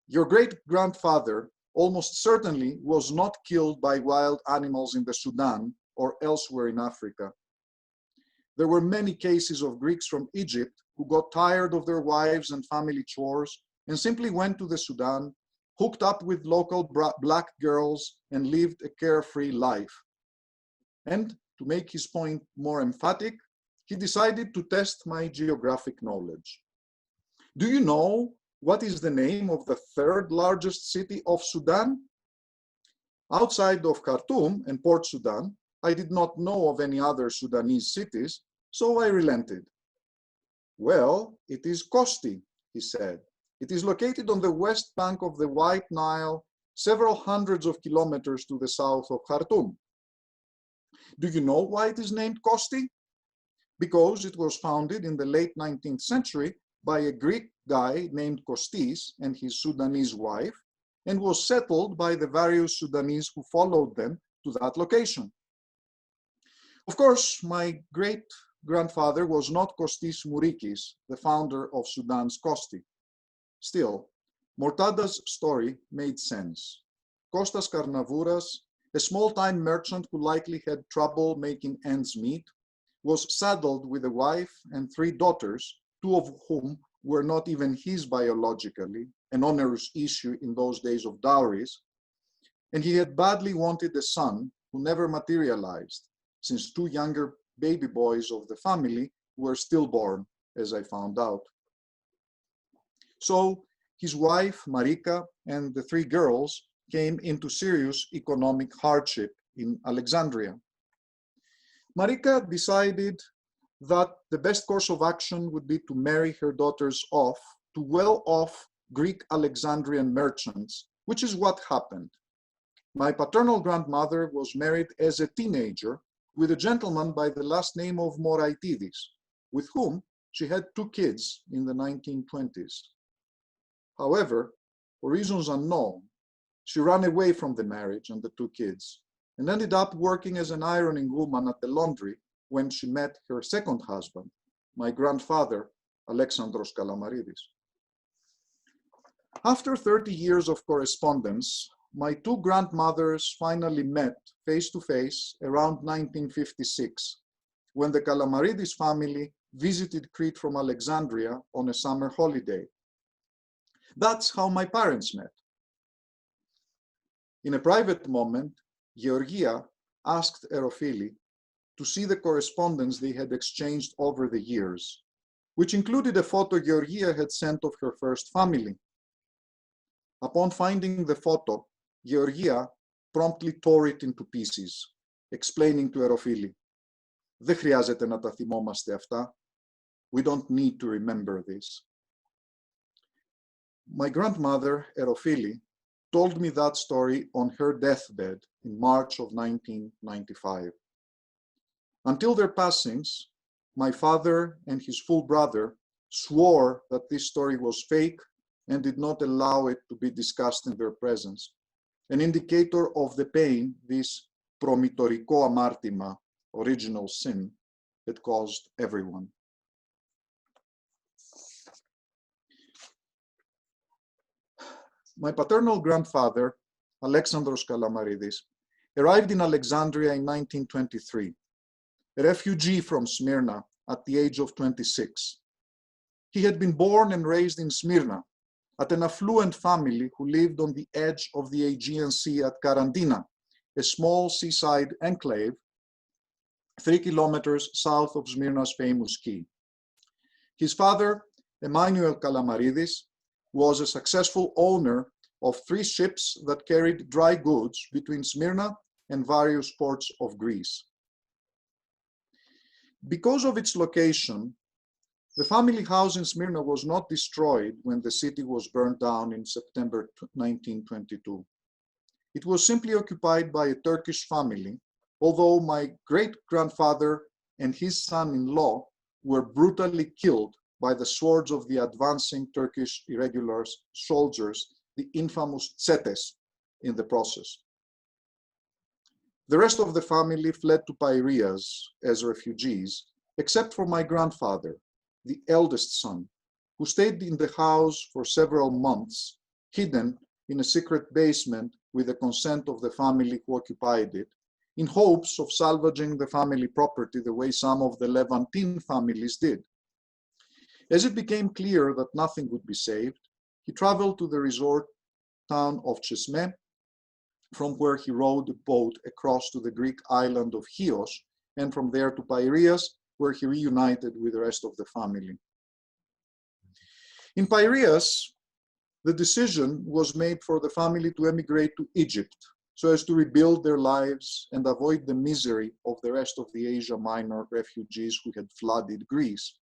Your great-grandfather almost certainly was not killed by wild animals in the Sudan or elsewhere in Africa. There were many cases of Greeks from Egypt who got tired of their wives and family chores and simply went to the Sudan, hooked up with local black girls, and lived a carefree life. And to make his point more emphatic, he decided to test my geographic knowledge. Do you know what is the name of the third largest city of Sudan? Outside of Khartoum and Port Sudan, I did not know of any other Sudanese cities, so I relented. Well, it is Kosti, he said. It is located on the west bank of the White Nile, several hundreds of kilometers to the south of Khartoum. Do you know why it is named Kosti? Because it was founded in the late 19th century by a Greek guy named Kostis and his Sudanese wife, and was settled by the various Sudanese who followed them to that location. Of course, my great-grandfather was not Kostis Mourikis, the founder of Sudan's Kosti. Still, Mortada's story made sense. Kostas Karnavouras, a small-time merchant who likely had trouble making ends meet, was saddled with a wife and 3 daughters, 2 of whom were not even his biologically, an onerous issue in those days of dowries, and he had badly wanted a son who never materialized, since 2 younger baby boys of the family were stillborn, as I found out. So his wife, Marika, and the 3 girls came into serious economic hardship in Alexandria. Marika decided that the best course of action would be to marry her daughters off to well-off Greek Alexandrian merchants, which is what happened. My paternal grandmother was married as a teenager with a gentleman by the last name of Moraitidis, with whom she had 2 kids in the 1920s. However, for reasons unknown, she ran away from the marriage and the 2 kids and ended up working as an ironing woman at the laundry when she met her second husband, my grandfather, Alexandros Kalamarides. After 30 years of correspondence, my 2 grandmothers finally met face-to-face around 1956, when the Kalamarides family visited Crete from Alexandria on a summer holiday. That's how my parents met. In a private moment, Georgia asked Erofili to see the correspondence they had exchanged over the years, which included a photo Georgia had sent of her first family. Upon finding the photo, Georgia promptly tore it into pieces, explaining to Erofili, "Δεν χρειάζεται να τα θυμόμαστε αυτά. We don't need to remember this." My grandmother, Erofili, told me that story on her deathbed in March of 1995. Until their passings, my father and his full brother swore that this story was fake and did not allow it to be discussed in their presence, an indicator of the pain this promitoriko amartima, original sin, had caused everyone. My paternal grandfather, Alexandros Kalamarides, arrived in Alexandria in 1923, a refugee from Smyrna at the age of 26. He had been born and raised in Smyrna at an affluent family who lived on the edge of the Aegean Sea at Karantina, a small seaside enclave 3 kilometers south of Smyrna's famous quay. His father, Emmanuel Kalamarides, was a successful owner of 3 ships that carried dry goods between Smyrna and various ports of Greece. Because of its location, the family house in Smyrna was not destroyed when the city was burned down in September 1922. It was simply occupied by a Turkish family, although my great-grandfather and his son-in-law were brutally killed by the swords of the advancing Turkish irregular soldiers, the infamous Tsetes, in the process. The rest of the family fled to Piraeus as refugees, except for my grandfather, the eldest son, who stayed in the house for several months, hidden in a secret basement with the consent of the family who occupied it, in hopes of salvaging the family property the way some of the Levantine families did. As it became clear that nothing would be saved, he traveled to the resort town of Chesme, from where he rowed a boat across to the Greek island of Chios, and from there to Piraeus, where he reunited with the rest of the family. In Piraeus, the decision was made for the family to emigrate to Egypt, so as to rebuild their lives and avoid the misery of the rest of the Asia Minor refugees who had flooded Greece.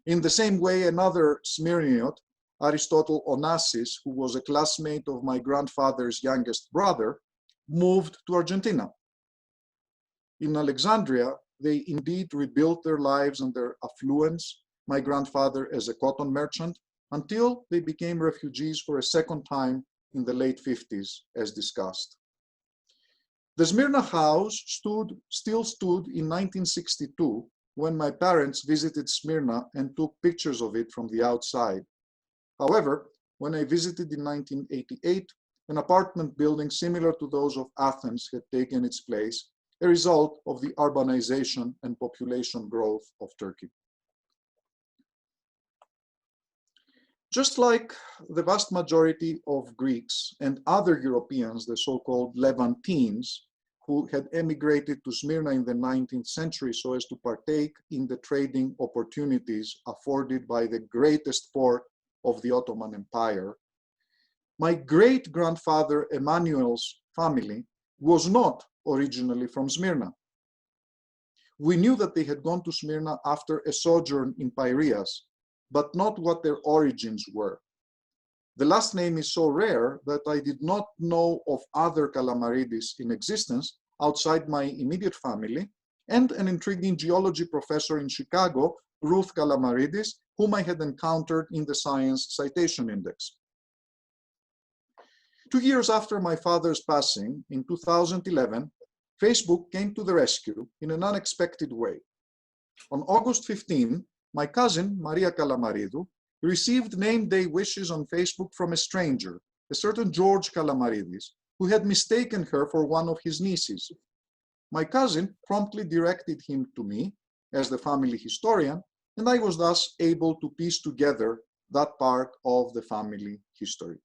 In the same way, another Smyrniot, Aristotle Onassis, who was a classmate of my grandfather's youngest brother, moved to Argentina. In Alexandria, they indeed rebuilt their lives and their affluence, my grandfather as a cotton merchant, until they became refugees for a second time in the late 50s, as discussed. The Smyrna house still stood in 1962 when my parents visited Smyrna and took pictures of it from the outside. However, when I visited in 1988, an apartment building similar to those of Athens had taken its place, a result of the urbanization and population growth of Turkey. Just like the vast majority of Greeks and other Europeans, the so-called Levantines, who had emigrated to Smyrna in the 19th century so as to partake in the trading opportunities afforded by the greatest port of the Ottoman Empire, my great-grandfather Emmanuel's family was not originally from Smyrna. We knew that they had gone to Smyrna after a sojourn in Piraeus, but not what their origins were. The last name is so rare that I did not know of other Kalamarides in existence outside my immediate family, and an intriguing geology professor in Chicago, Ruth Kalamarides, whom I had encountered in the Science Citation Index. 2 years after my father's passing, in 2011, Facebook came to the rescue in an unexpected way. On August 15, my cousin, Maria Kalamaridou, received name day wishes on Facebook from a stranger, a certain George Kalamarides, who had mistaken her for one of his nieces. My cousin promptly directed him to me as the family historian, and I was thus able to piece together that part of the family history.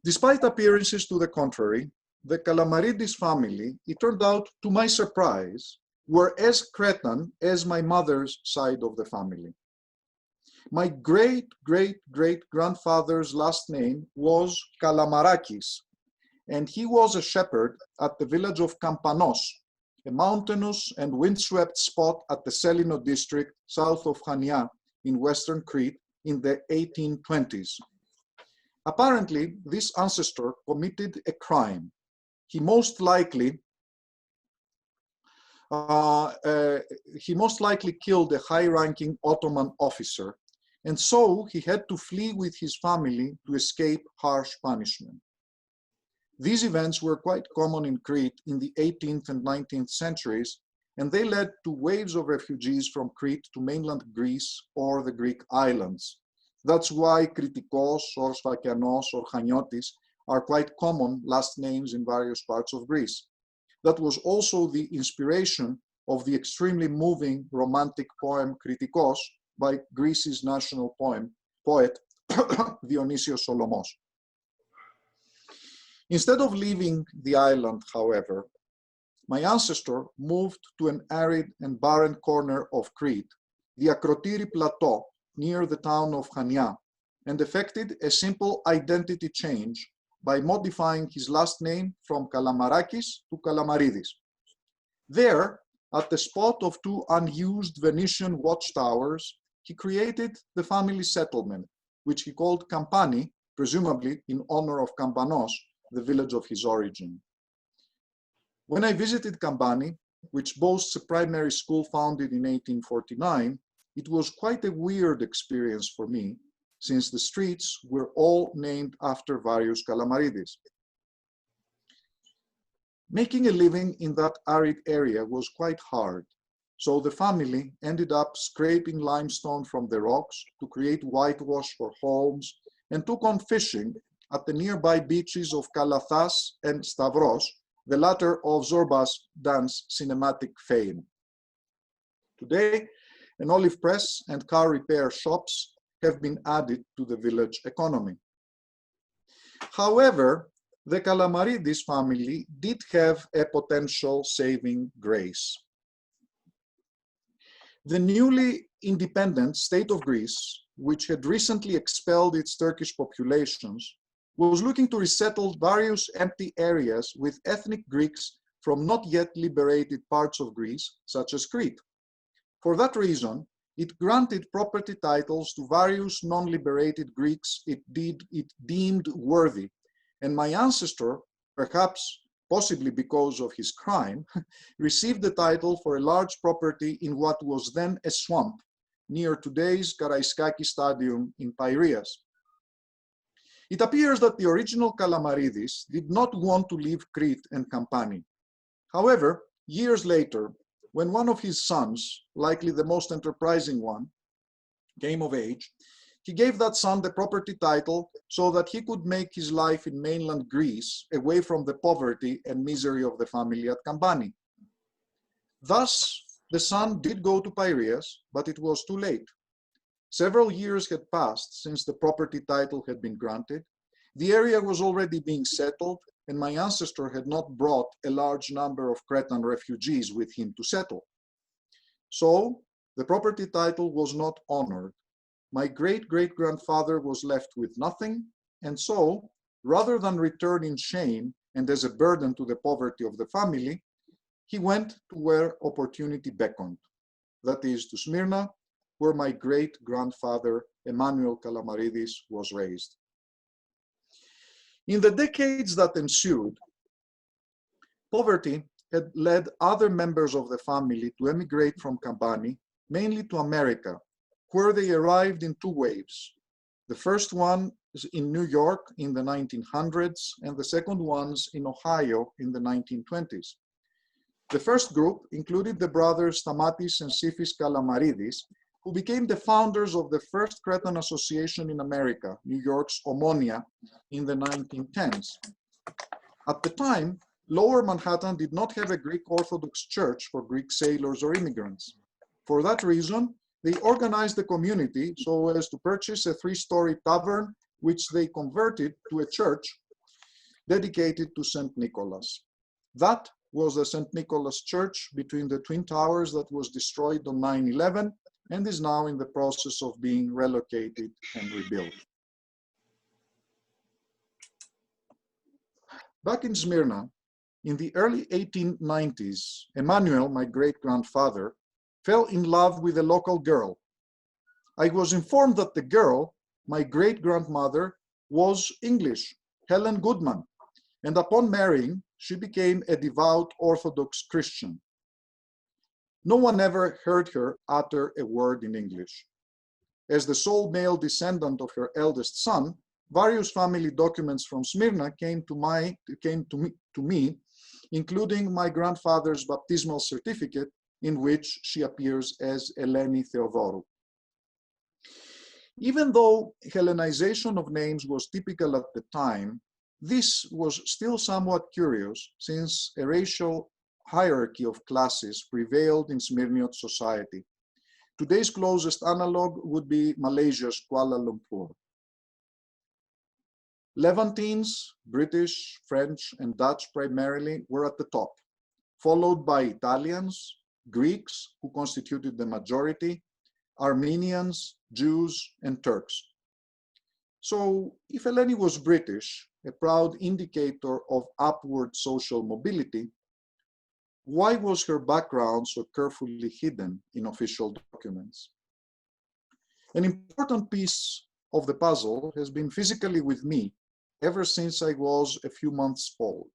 Despite appearances to the contrary, the Kalamarides family, it turned out, to my surprise, were as Cretan as my mother's side of the family. My great-great-great-grandfather's last name was Kalamarakis, and he was a shepherd at the village of Kampanos, a mountainous and windswept spot at the Selino district south of Chania in western Crete in the 1820s. Apparently, this ancestor committed a crime. He most likely killed a high-ranking Ottoman officer, and so he had to flee with his family to escape harsh punishment. These events were quite common in Crete in the 18th and 19th centuries, and they led to waves of refugees from Crete to mainland Greece or the Greek islands. That's why Kritikos or Sfakianos or Chaniotis are quite common last names in various parts of Greece. That was also the inspiration of the extremely moving romantic poem Kritikos by Greece's national poet Dionysios Solomos. Instead of leaving the island, however, my ancestor moved to an arid and barren corner of Crete, the Akrotiri Plateau, near the town of Chania, and effected a simple identity change by modifying his last name from Kalamarakis to Kalamaridis. There, at the spot of 2 unused Venetian watchtowers, he created the family settlement, which he called Kampani, presumably in honor of Kampanos, the village of his origin. When I visited Kampani, which boasts a primary school founded in 1849, it was quite a weird experience for me, since the streets were all named after various Kalamarides. Making a living in that arid area was quite hard, so the family ended up scraping limestone from the rocks to create whitewash for homes and took on fishing at the nearby beaches of Kalathas and Stavros, the latter of Zorba's dance cinematic fame. Today, an olive press and car repair shops have been added to the village economy. However, the Kalamarides family did have a potential saving grace. The newly independent state of Greece, which had recently expelled its Turkish populations, was looking to resettle various empty areas with ethnic Greeks from not yet liberated parts of Greece, such as Crete. For that reason, it granted property titles to various non-liberated Greeks it deemed worthy, and my ancestor, perhaps possibly because of his crime, received the title for a large property in what was then a swamp near today's Karaiskaki Stadium in Piraeus. It appears that the original Kalamarides did not want to leave Crete and Campani. However, years later, when one of his sons, likely the most enterprising one, came of age, he gave that son the property title so that he could make his life in mainland Greece away from the poverty and misery of the family at Campani. Thus, the son did go to Piraeus, but it was too late. Several years had passed since the property title had been granted. The area was already being settled, and my ancestor had not brought a large number of Cretan refugees with him to settle. So, the property title was not honored. My great-great-grandfather was left with nothing, and so, rather than return in shame and as a burden to the poverty of the family, he went to where opportunity beckoned, that is, to Smyrna, where my great-grandfather Emmanuel Kalamarides was raised. In the decades that ensued, poverty had led other members of the family to emigrate from Campani, mainly to America, where they arrived in two waves. The first one is in New York in the 1900s, and the second ones in Ohio in the 1920s. The first group included the brothers Stamatis and Sifis Kalamarides, who became the founders of the first Cretan association in America, New York's Omonia, in the 1910s. At the time, Lower Manhattan did not have a Greek Orthodox church for Greek sailors or immigrants. For that reason, they organized the community so as to purchase a 3-story tavern, which they converted to a church dedicated to St. Nicholas. That was the St. Nicholas Church between the Twin Towers that was destroyed on 9/11 and is now in the process of being relocated and rebuilt. Back in Smyrna, in the early 1890s, Emmanuel, my great-grandfather, fell in love with a local girl. I was informed that the girl, my great-grandmother, was English, Helen Goodman, and upon marrying, she became a devout Orthodox Christian. No one ever heard her utter a word in English. As the sole male descendant of her eldest son, various family documents from Smyrna came to me, including my grandfather's baptismal certificate, in which she appears as Eleni Theodorou. Even though Hellenization of names was typical at the time, this was still somewhat curious, since a racial hierarchy of classes prevailed in Smyrniot society. Today's closest analog would be Malaysia's Kuala Lumpur. Levantines, British, French, and Dutch primarily were at the top, followed by Italians, Greeks, who constituted the majority, Armenians, Jews, and Turks. So, if Eleni was British, a proud indicator of upward social mobility, why was her background so carefully hidden in official documents? An important piece of the puzzle has been physically with me ever since I was a few months old.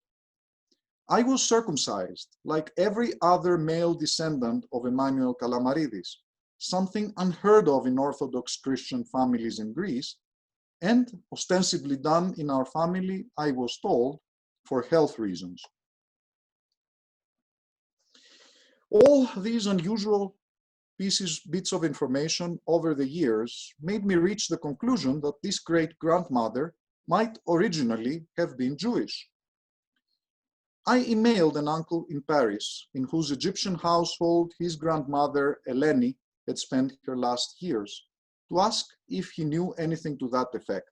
I was circumcised like every other male descendant of Emmanuel Kalamarides, something unheard of in Orthodox Christian families in Greece, and ostensibly done in our family, I was told, for health reasons. All these unusual bits of information over the years made me reach the conclusion that this great-grandmother might originally have been Jewish. I emailed an uncle in Paris, in whose Egyptian household his grandmother, Hellenic, had spent her last years, to ask if he knew anything to that effect.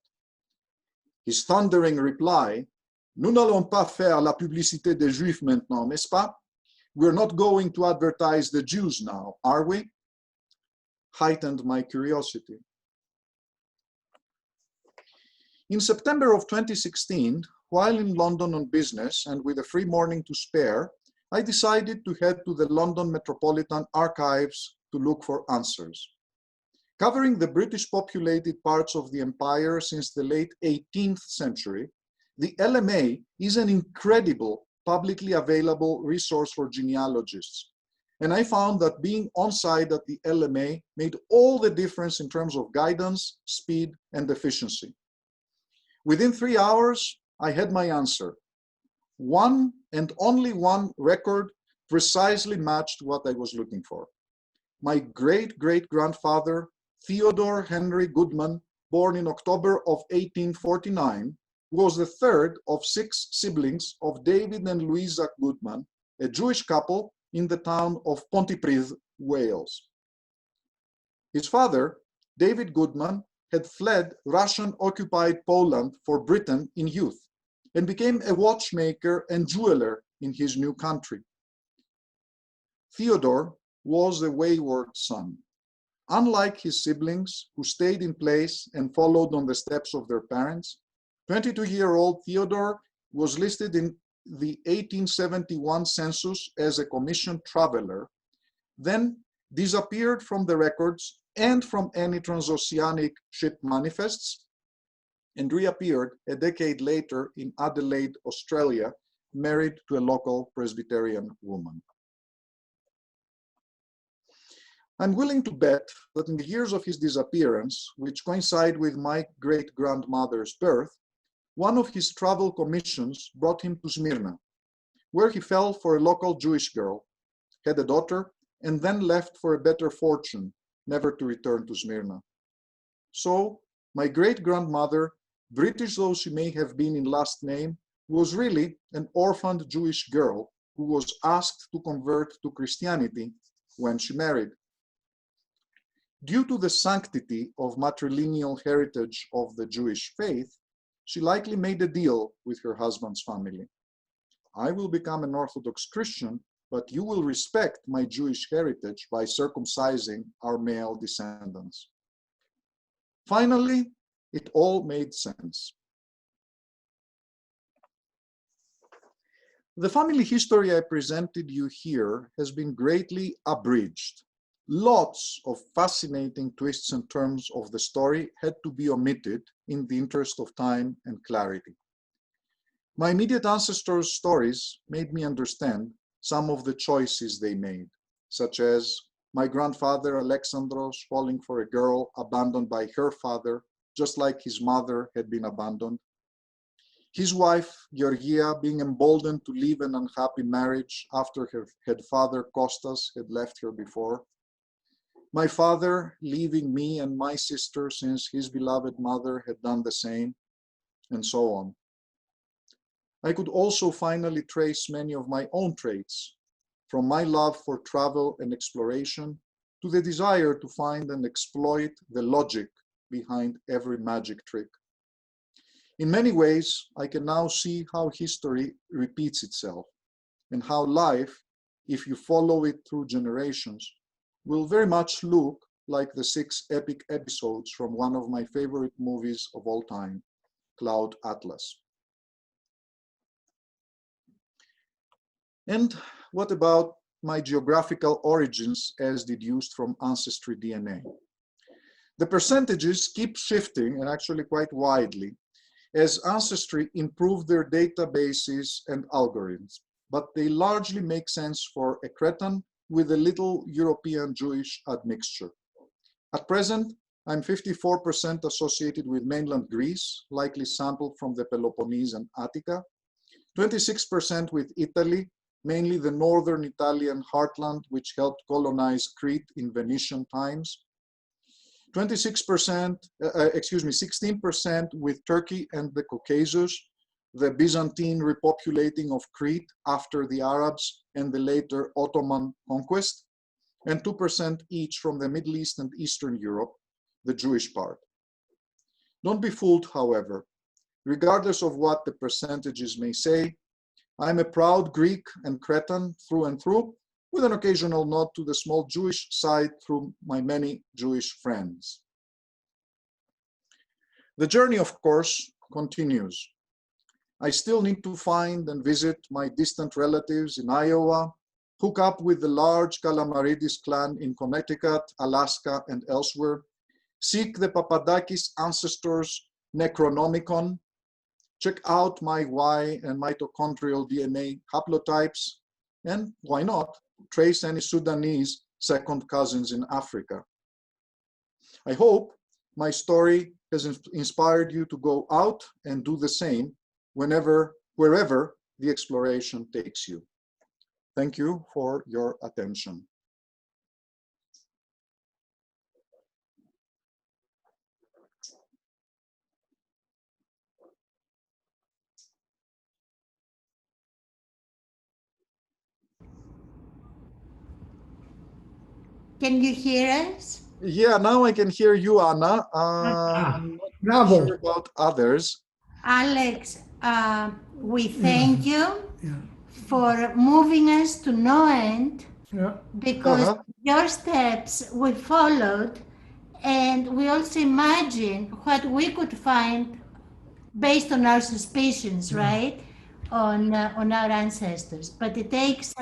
His thundering reply, "Nous n'allons pas faire la publicité des Juifs maintenant, n'est-ce pas? We're not going to advertise the Jews now, are we?" heightened my curiosity. In September of 2016, while in London on business and with a free morning to spare, I decided to head to the London Metropolitan Archives to look for answers. Covering the British populated parts of the empire since the late 18th century, the LMA is an incredible publicly available resource for genealogists. And I found that being on site at the LMA made all the difference in terms of guidance, speed, and efficiency. Within 3 hours, I had my answer. One and only one record precisely matched what I was looking for. My great-great-grandfather, Theodore Henry Goodman, born in October of 1849, was the third of 6 siblings of David and Louisa Goodman, a Jewish couple in the town of Pontypridd, Wales. His father, David Goodman, had fled Russian-occupied Poland for Britain in youth and became a watchmaker and jeweler in his new country. Theodore was a wayward son. Unlike his siblings, who stayed in place and followed on the steps of their parents, 22-year-old Theodore was listed in the 1871 census as a commissioned traveler, then disappeared from the records and from any transoceanic ship manifests, and reappeared a decade later in Adelaide, Australia, married to a local Presbyterian woman. I'm willing to bet that in the years of his disappearance, which coincide with my great-grandmother's birth, one of his travel commissions brought him to Smyrna, where he fell for a local Jewish girl, had a daughter, and then left for a better fortune, never to return to Smyrna. So, my great-grandmother, British though she may have been in last name, was really an orphaned Jewish girl who was asked to convert to Christianity when she married. Due to the sanctity of matrilineal heritage of the Jewish faith, she likely made a deal with her husband's family. I will become an Orthodox Christian, but you will respect my Jewish heritage by circumcising our male descendants. Finally, it all made sense. The family history I presented you here has been greatly abridged. Lots of fascinating twists and turns of the story had to be omitted in the interest of time and clarity. My immediate ancestors' stories made me understand some of the choices they made, such as my grandfather Alexandros falling for a girl abandoned by her father, just like his mother had been abandoned. His wife, Georgia, being emboldened to leave an unhappy marriage after her father, Kostas, had left her before. My father leaving me and my sister since his beloved mother had done the same, and so on. I could also finally trace many of my own traits, from my love for travel and exploration to the desire to find and exploit the logic behind every magic trick. In many ways, I can now see how history repeats itself and how life, if you follow it through generations, will very much look like the 6 epic episodes from one of my favorite movies of all time, Cloud Atlas. And what about my geographical origins as deduced from Ancestry DNA? The percentages keep shifting, and actually quite widely, as Ancestry improved their databases and algorithms, but they largely make sense for a Cretan with a little European Jewish admixture. At present, I'm 54% associated with mainland Greece, likely sampled from the Peloponnese and Attica, 26% with Italy, mainly the northern Italian heartland, which helped colonize Crete in Venetian times. 16% with Turkey and the Caucasus, the Byzantine repopulating of Crete after the Arabs and the later Ottoman conquest, and 2% each from the Middle East and Eastern Europe, the Jewish part. Don't be fooled, however. Regardless of what the percentages may say, I'm a proud Greek and Cretan through and through, with an occasional nod to the small Jewish side through my many Jewish friends. The journey, of course, continues. I still need to find and visit my distant relatives in Iowa, hook up with the large Kalamarides clan in Connecticut, Alaska, and elsewhere, seek the Papadakis ancestors' Necronomicon, check out my Y and mitochondrial DNA haplotypes, and why not, trace any Sudanese second cousins in Africa. I hope my story has inspired you to go out and do the same wherever the exploration takes you. Thank you for your attention. Can you hear us? Yeah, now I can hear you, Anna. I'm not sure about others. Alex, we thank you for moving us to no end because your steps we followed, and we also imagined what we could find based on our suspicions, right, on our ancestors. But it takes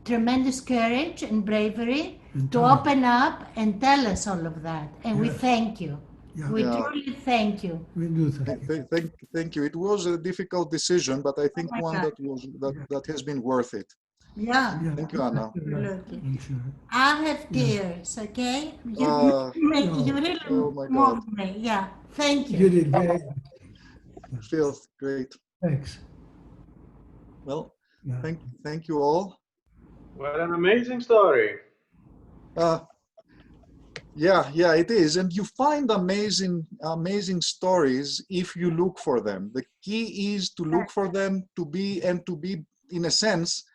tremendous courage and bravery to open up and tell us all of that, and we thank you. We truly thank you. We do thank you. Thank you. It was a difficult decision, but I think one that has been worth it. Yeah. Thank you, Anna. Absolutely. I'm sure. I have tears, okay? You really oh my God. moved me. Yeah. Thank You you. did very Feels great. Thanks. Well, Yeah. thank you all. What an amazing story. Yeah, it is. And you find amazing stories if you look for them. The key is to look for them, to be, in a sense,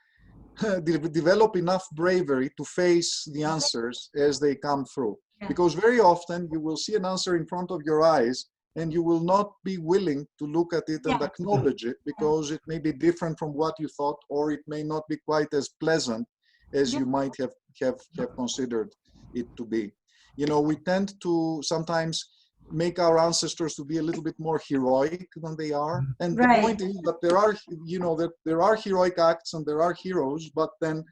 develop enough bravery to face the answers as they come through. Because very often you will see an answer in front of your eyes and you will not be willing to look at it and acknowledge it because it may be different from what you thought, or it may not be quite as pleasant as you might have considered it to be. You know, we tend to sometimes make our ancestors to be a little bit more heroic than they are. And the point is that there are, that there are heroic acts and there are heroes, but then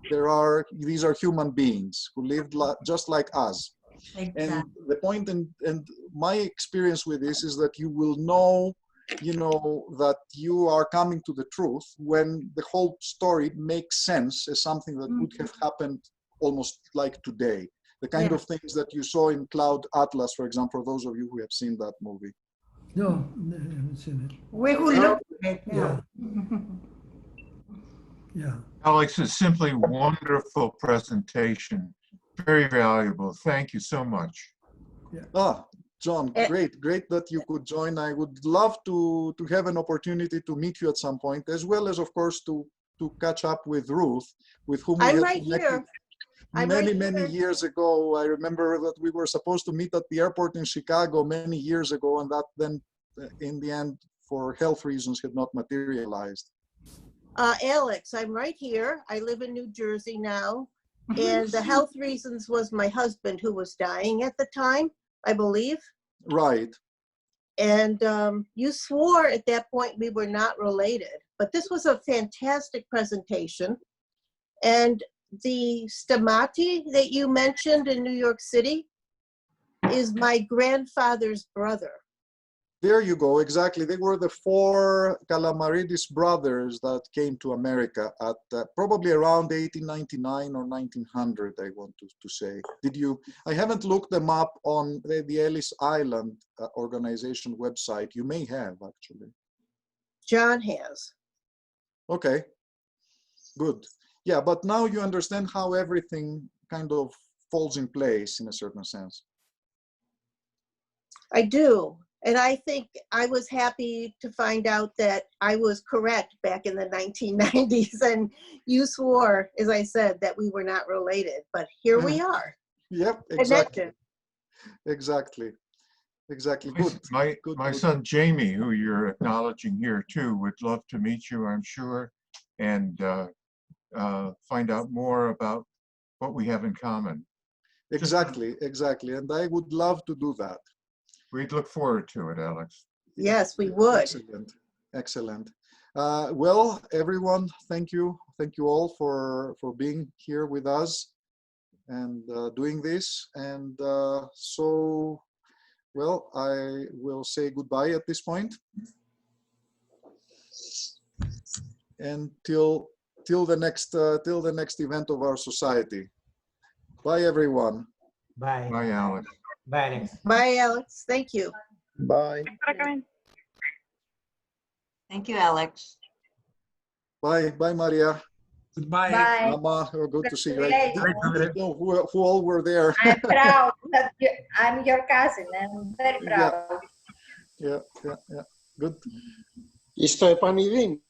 these are human beings who lived just like us. Exactly. And the point and my experience with this is that you will know, that you are coming to the truth when the whole story makes sense as something that would have happened almost like today. The kind of things that you saw in Cloud Atlas, for example, for those of you who have seen that movie. No, I haven't seen it. We will look at it. Yeah. Alex, it's simply wonderful presentation. Very valuable. Thank you so much. John, great that you could join. I would love to have an opportunity to meet you at some point, as well as, of course, to catch up with Ruth, with whom we had connected many years ago. I remember that we were supposed to meet at the airport in Chicago many years ago, and that then, in the end, for health reasons, had not materialized. Alex, I'm right here. I live in New Jersey now. And the health reasons was my husband who was dying at the time, I believe. Right. And you swore at that point we were not related. But this was a fantastic presentation. And the Stamati that you mentioned in New York City is my grandfather's brother. There you go, exactly. They were the 4 Kalamarides brothers that came to America at probably around 1899 or 1900, I want to say. I haven't looked them up on the Ellis Island organization website. You may have, actually. John has. Okay. Good. Yeah, but now you understand how everything kind of falls in place in a certain sense. I do. And I think I was happy to find out that I was correct back in the 1990s. And you swore, as I said, that we were not related. But here we are. Yep, exactly. Connected. Exactly. Exactly. Good. My son Jamie, who you're acknowledging here too, would love to meet you, I'm sure, and find out more about what we have in common. Exactly, exactly. And I would love to do that. We'd look forward to it, Alex. Yes, we would. Excellent. Excellent. Well, everyone, thank you. Thank you all for being here with us and doing this. And so, well, I will say goodbye at this point. And till the next event of our society. Bye, everyone. Bye. Bye, Alex. Bye, Alex. Bye, Alex. Thank you. Bye. Thank you, Alex. Bye. Bye, Maria. Goodbye. Bye. Mama, good to see you. Bye. Know who all were there. I'm proud that I'm your cousin. I'm very proud. Yeah. Good. Στο επανειδήν.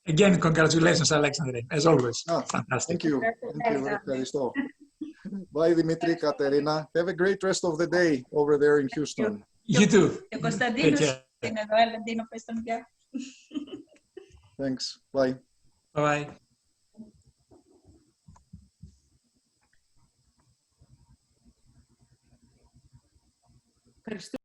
Again, congratulations, Alexandre, as always. Fantastic. Thank you. Thank you. Ευχαριστώ. Bye, Dimitri, Katerina. Have a great rest of the day over there in Houston. You too. Thanks. Bye. Bye-bye. Ευχαριστώ.